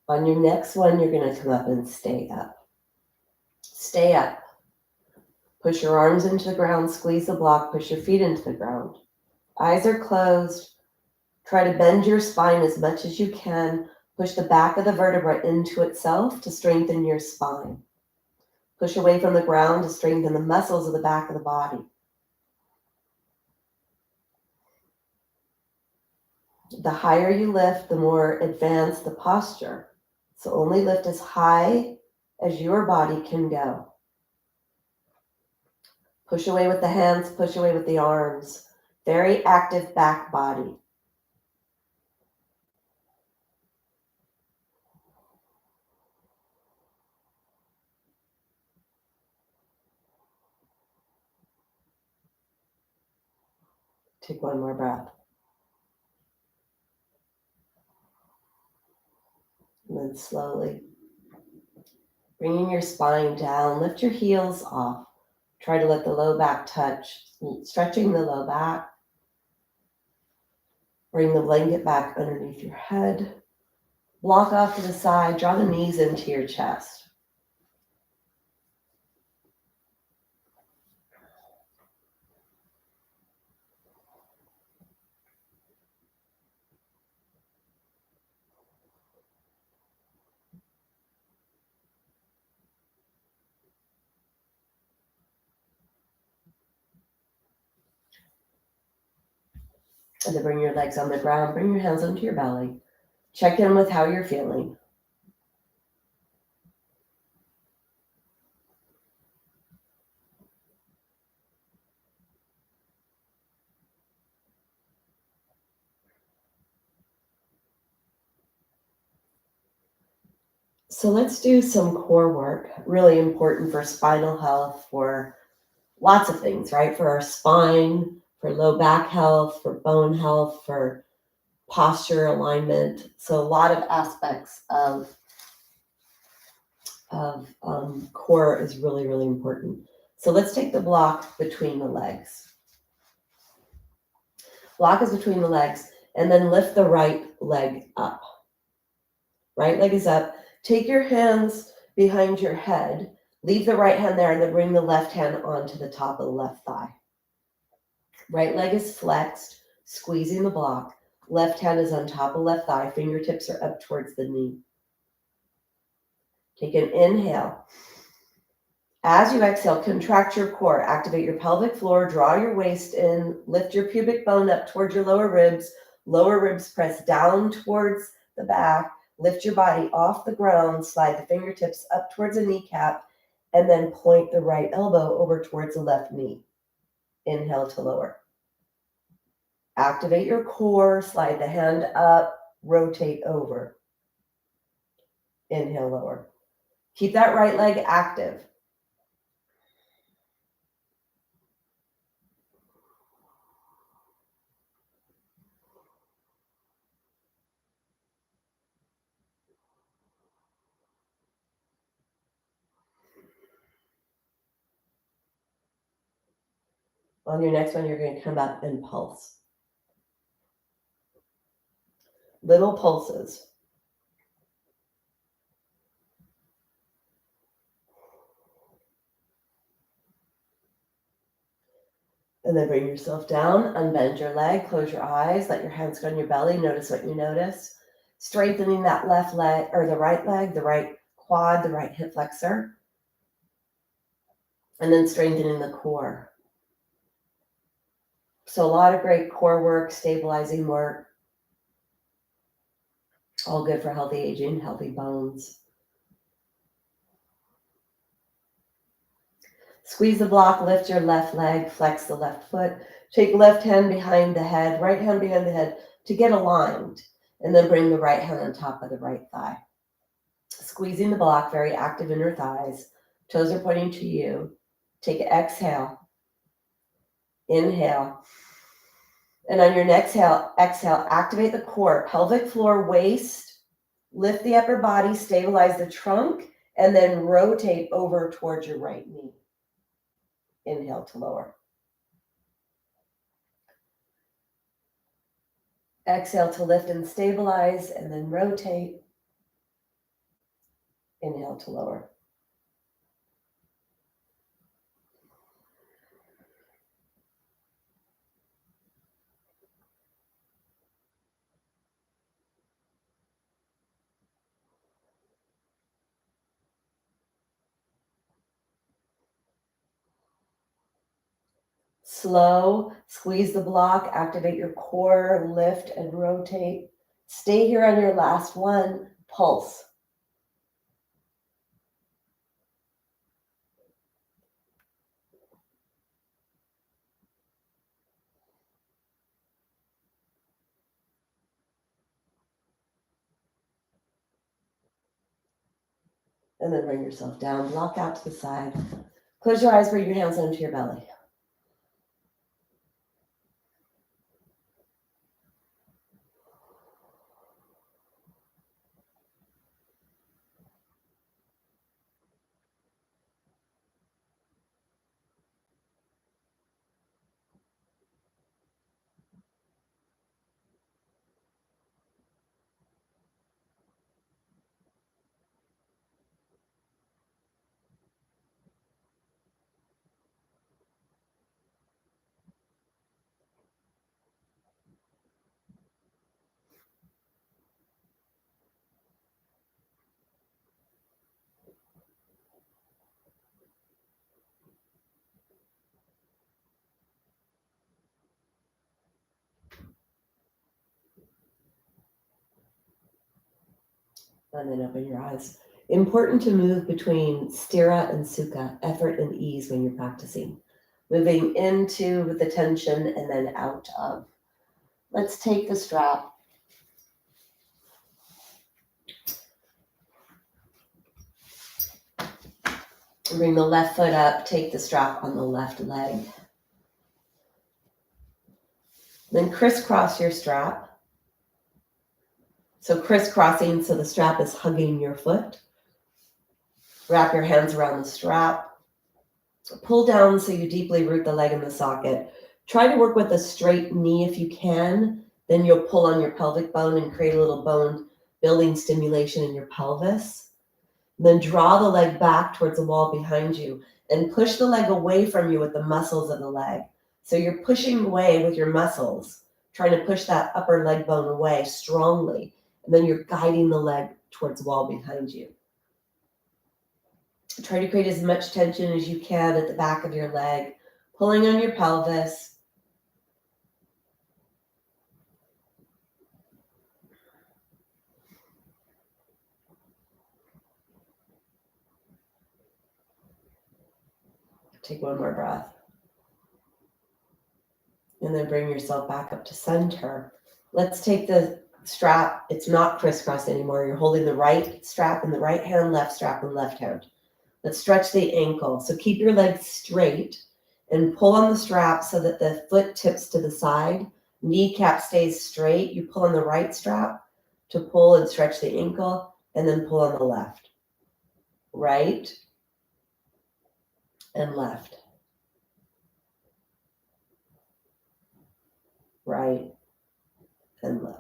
On your next one, you're going to come up and stay up. Stay up. Push your arms into the ground, squeeze the block, push your feet into the ground. Eyes are closed. Try to bend your spine as much as you can. Push the back of the vertebra into itself to strengthen your spine. Push away from the ground to strengthen the muscles of the back of the body. The higher you lift, the more advanced the posture. So only lift as high as your body can go. Push away with the hands, push away with the arms. Very active back body. Take one more breath. And then slowly bringing your spine down, lift your heels off. Try to let the low back touch, stretching the low back. Bring the blanket back underneath your head. Block off to the side, draw the knees into your chest. And then bring your legs on the ground, bring your hands onto your belly. Check in with how you're feeling. So let's do some core work, really important for spinal health, for lots of things, right? For our spine, for low back health, for bone health, for posture alignment. So a lot of aspects of core is really, really important. So let's take the block between the legs. Block is between the legs, and then lift the right leg up. Right leg is up. Take your hands behind your head. Leave the right hand there, and then bring the left hand onto the top of the left thigh. Right leg is flexed, squeezing the block. Left hand is on top of left thigh. Fingertips are up towards the knee. Take an inhale. As you exhale, contract your core. Activate your pelvic floor. Draw your waist in. Lift your pubic bone up towards your lower ribs. Lower ribs press down towards the back. Lift your body off the ground. Slide the fingertips up towards the kneecap. And then point the right elbow over towards the left knee. Inhale to lower. Activate your core. Slide the hand up. Rotate over. Inhale, lower. Keep that right leg active. On your next one, you're going to come up and pulse. Little pulses. And then bring yourself down, unbend your leg, close your eyes, let your hands go on your belly, notice what you notice. Strengthening that left leg, or the right quad, the right hip flexor. And then strengthening the core. So a lot of great core work, stabilizing work. All good for healthy aging, healthy bones. Squeeze the block, lift your left leg, flex the left foot. Take left hand behind the head, right hand behind the head to get aligned. And then bring the right hand on top of the right thigh. Squeezing the block, very active inner thighs. Toes are pointing to you. Take an exhale. Inhale. And on your next exhale, activate the core, pelvic floor, waist. Lift the upper body, stabilize the trunk, and then rotate over towards your right knee. Inhale to lower. Exhale to lift and stabilize, and then rotate. Inhale to lower. Slow, squeeze the block, activate your core, lift and rotate. Stay here on your last one, pulse. And then bring yourself down, block out to the side. Close your eyes, bring your hands onto your belly. And then open your eyes. Important to move between stira and sukha, effort and ease when you're practicing. Moving into the tension and then out of. Let's take the strap. Bring the left foot up, take the strap on the left leg. Then crisscross your strap. So crisscrossing, so the strap is hugging your foot. Wrap your hands around the strap. Pull down so you deeply root the leg in the socket. Try to work with a straight knee if you can. Then you'll pull on your pelvic bone and create a little bone building stimulation in your pelvis. Then draw the leg back towards the wall behind you and push the leg away from you with the muscles of the leg. So you're pushing away with your muscles, trying to push that upper leg bone away strongly. And then you're guiding the leg towards the wall behind you. Try to create as much tension as you can at the back of your leg, pulling on your pelvis. Take one more breath. And then bring yourself back up to center. Let's take the strap. It's not crisscrossed anymore. You're holding the right strap in the right hand, left strap in left hand. Let's stretch the ankle. So keep your legs straight and pull on the strap so that the foot tips to the side. Kneecap stays straight. You pull on the right strap to pull and stretch the ankle, and then pull on the left. Right and left. Right and left.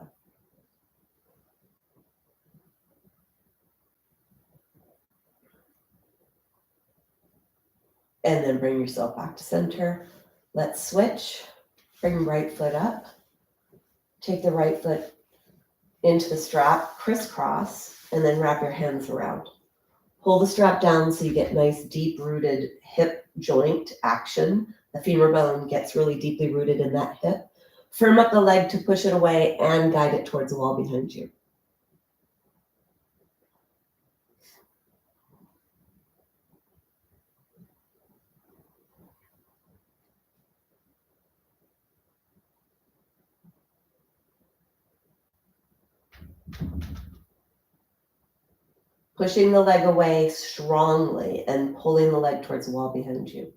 And then bring yourself back to center. Let's switch. Bring right foot up. Take the right foot into the strap, crisscross, and then wrap your hands around. Pull the strap down so you get nice deep-rooted hip joint action. The femur bone gets really deeply rooted in that hip. Firm up the leg to push it away and guide it towards the wall behind you. Pushing the leg away strongly and pulling the leg towards the wall behind you.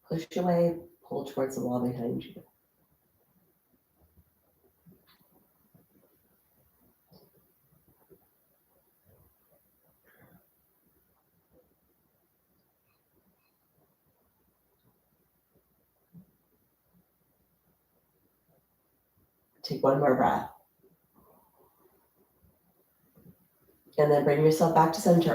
Push away, pull towards the wall behind you. Take one more breath. And then bring yourself back to center.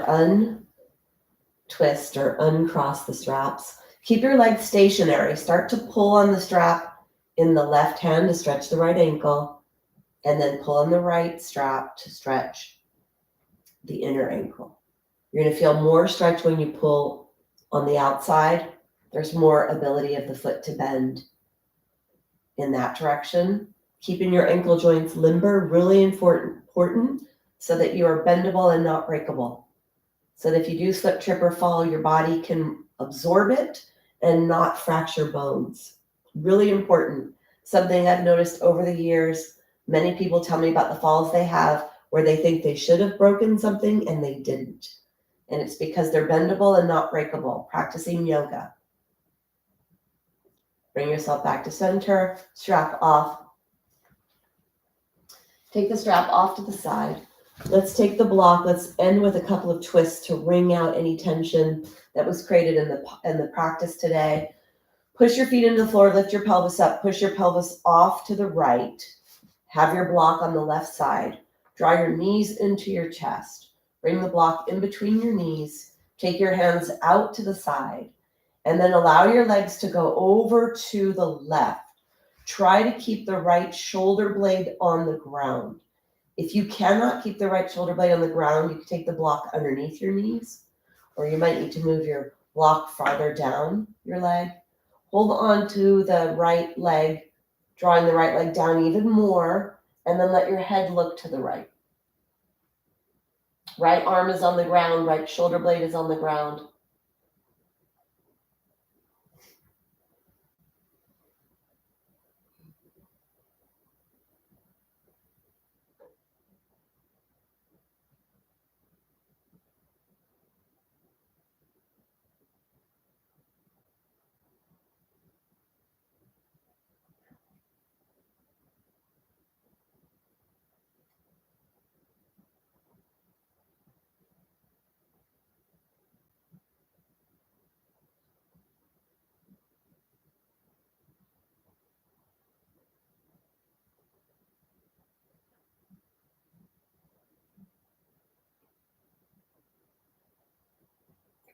Untwist or uncross the straps. Keep your legs stationary. Start to pull on the strap in the left hand to stretch the right ankle, and then pull on the right strap to stretch the inner ankle. You're going to feel more stretch when you pull on the outside. There's more ability of the foot to bend in that direction. Keeping your ankle joints limber, really important so that you are bendable and not breakable. So that if you do slip, trip, or fall, your body can absorb it and not fracture bones. Really important. Something I've noticed over the years, many people tell me about the falls they have where they think they should have broken something and they didn't. And it's because they're bendable and not breakable, practicing yoga. Bring yourself back to center, strap off. Take the strap off to the side. Let's take the block. Let's end with a couple of twists to wring out any tension that was created in the practice today. Push your feet into the floor, lift your pelvis up, push your pelvis off to the right. Have your block on the left side. Draw your knees into your chest. Bring the block in between your knees. Take your hands out to the side. And then allow your legs to go over to the left. Try to keep the right shoulder blade on the ground. If you cannot keep the right shoulder blade on the ground, you can take the block underneath your knees, or you might need to move your block farther down your leg. Hold on to the right leg, drawing the right leg down even more, and then let your head look to the right. Right arm is on the ground, right shoulder blade is on the ground.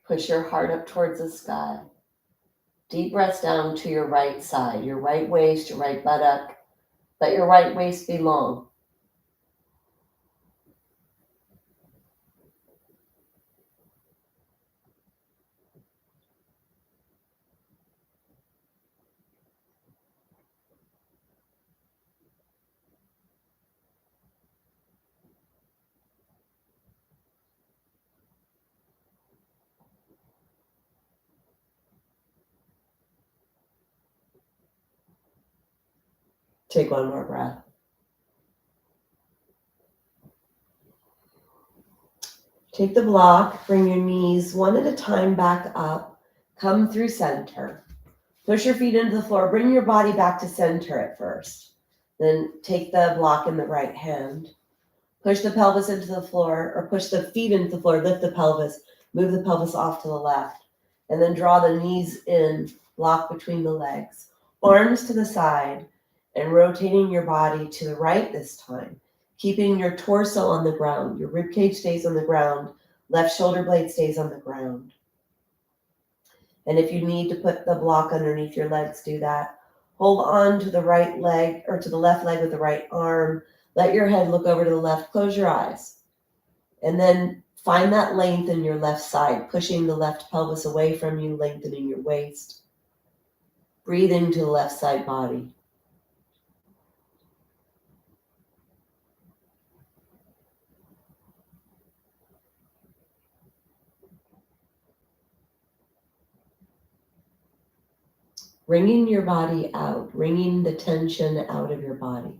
Push your heart up towards the sky. Deep breaths down to your right side, your right waist, your right buttock. Let your right waist be long. Take one more breath. Take the block, bring your knees one at a time back up, come through center. Push your feet into the floor, bring your body back to center at first. Then take the block in the right hand. Push the pelvis into the floor, or push the feet into the floor, lift the pelvis, move the pelvis off to the left. And then draw the knees in, block between the legs. Arms to the side, and rotating your body to the right this time. Keeping your torso on the ground. Your rib cage stays on the ground. Left shoulder blade stays on the ground. And if you need to put the block underneath your legs, do that. Hold on to the right leg or to the left leg with the right arm. Let your head look over to the left. Close your eyes. And then find that length in your left side, pushing the left pelvis away from you, lengthening your waist. Breathe into the left side body. Wringing your body out, wringing the tension out of your body.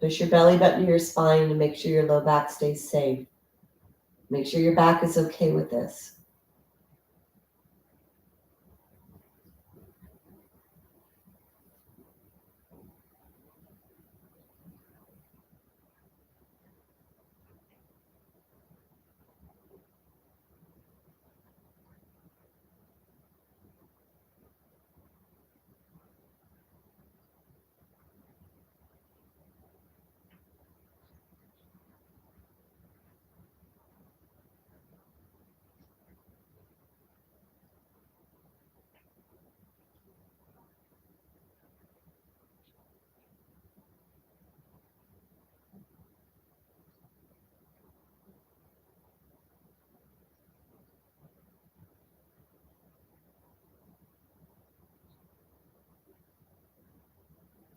Push your belly button to your spine to make sure your low back stays safe. Make sure your back is okay with this.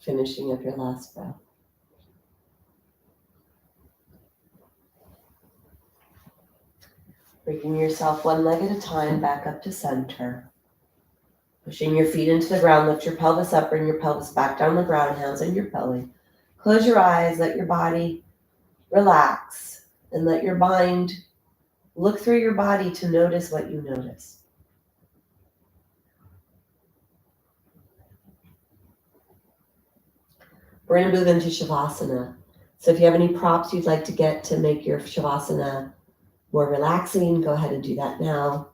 Finishing up your last breath. Bringing yourself one leg at a time back up to center. Pushing your feet into the ground, lift your pelvis up, bring your pelvis back down the ground, hands on your belly. Close your eyes, let your body relax, and let your mind look through your body to notice what you notice. We're going to move into Shavasana. So if you have any props you'd like to get to make your Shavasana more relaxing, go ahead and do that now.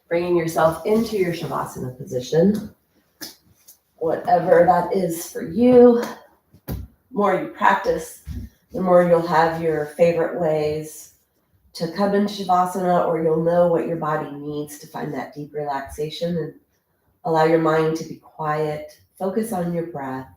bringing yourself into your Shavasana position. Whatever that is for you. The more you practice, the more you'll have your favorite ways to come into Shavasana, or you'll know what your body needs to find that deep relaxation and allow your mind to be quiet. Focus on your breath.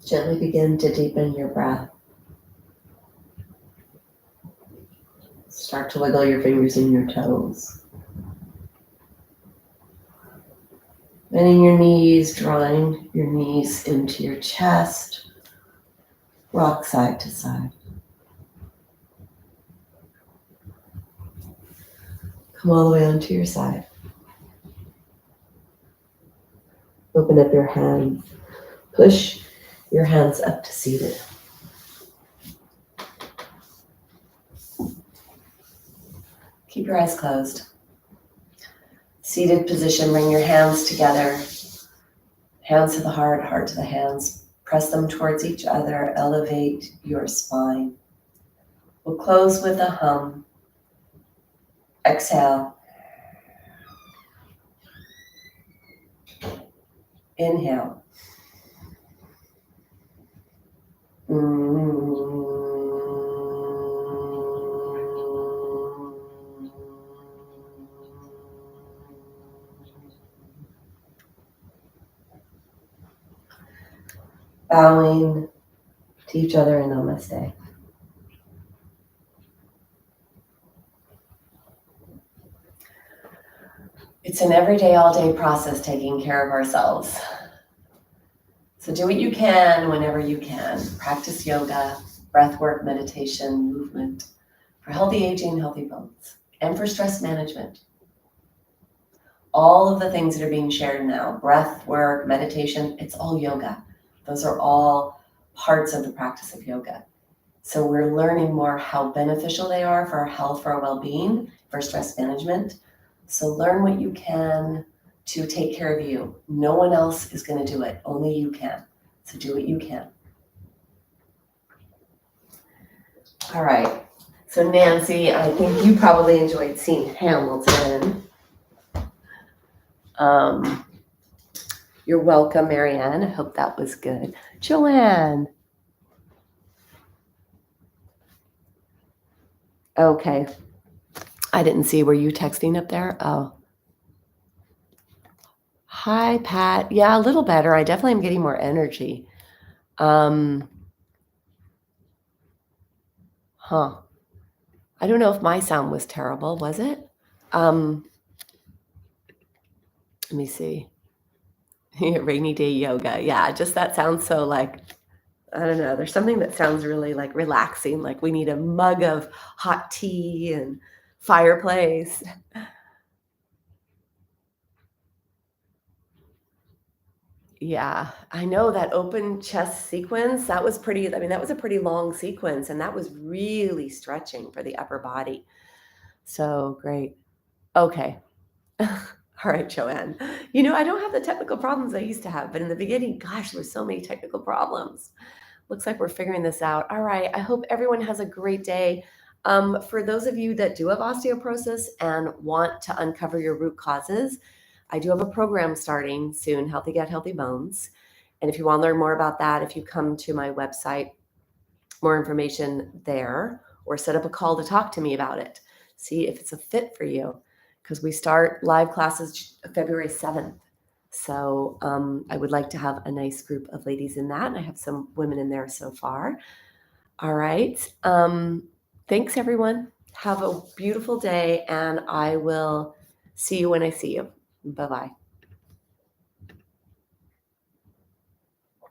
Gently begin to deepen your breath. Start to wiggle your fingers and your toes. Bending your knees, drawing your knees into your chest. Rock side to side. Come all the way onto your side. Open up your hands. Push your hands up to seated. Keep your eyes closed. Seated position, bring your hands together. Hands to the heart, heart to the hands. Press them towards each other. Elevate your spine. We'll close with a hum. Exhale. Inhale. Bowing to each other in namaste. It's an everyday, all day process taking care of ourselves. So do what you can whenever you can. Practice yoga, breath work, meditation, movement for healthy aging, healthy bones, and for stress management. All of the things that are being shared now, breath work, meditation, it's all yoga. Those are all parts of the practice of yoga. So we're learning more how beneficial they are for our health, for our well-being, for stress management. So learn what you can to take care of you. No one else is going to do it. Only you can. So do what you can. All right. So Nancy, I think you probably enjoyed seeing Hamilton. You're welcome, Marianne. I hope that was good. Joanne. Okay. I didn't see. Were you texting up there? Oh. Hi, Pat. Yeah, a little better. I definitely am getting more energy. Huh. I don't know if my sound was terrible, was it? Let me see. Rainy day yoga. Yeah, just that sounds so like, I don't know. There's something that sounds really like relaxing, like we need a mug of hot tea and fireplace. Yeah, I know that open chest sequence, that was pretty, I mean, that was a pretty long sequence, and that was really stretching for the upper body. So great. Okay. All right, Joanne. You know, I don't have the technical problems I used to have, but in the beginning, gosh, there were so many technical problems. Looks like we're figuring this out. All right. I hope everyone has a great day. For those of you that do have osteoporosis and want to uncover your root causes, I do have a program starting soon, Healthy Gut, Healthy Bones. And if you want to learn more about that, if you come to my website, more information there, or set up a call to talk to me about it. See if it's a fit for you, because we start live classes February 7th. So I would like to have a nice group of ladies in that. And I have some women in there so far. All right. Thanks, everyone. Have a beautiful day, and I will see you when I see you. Bye-bye.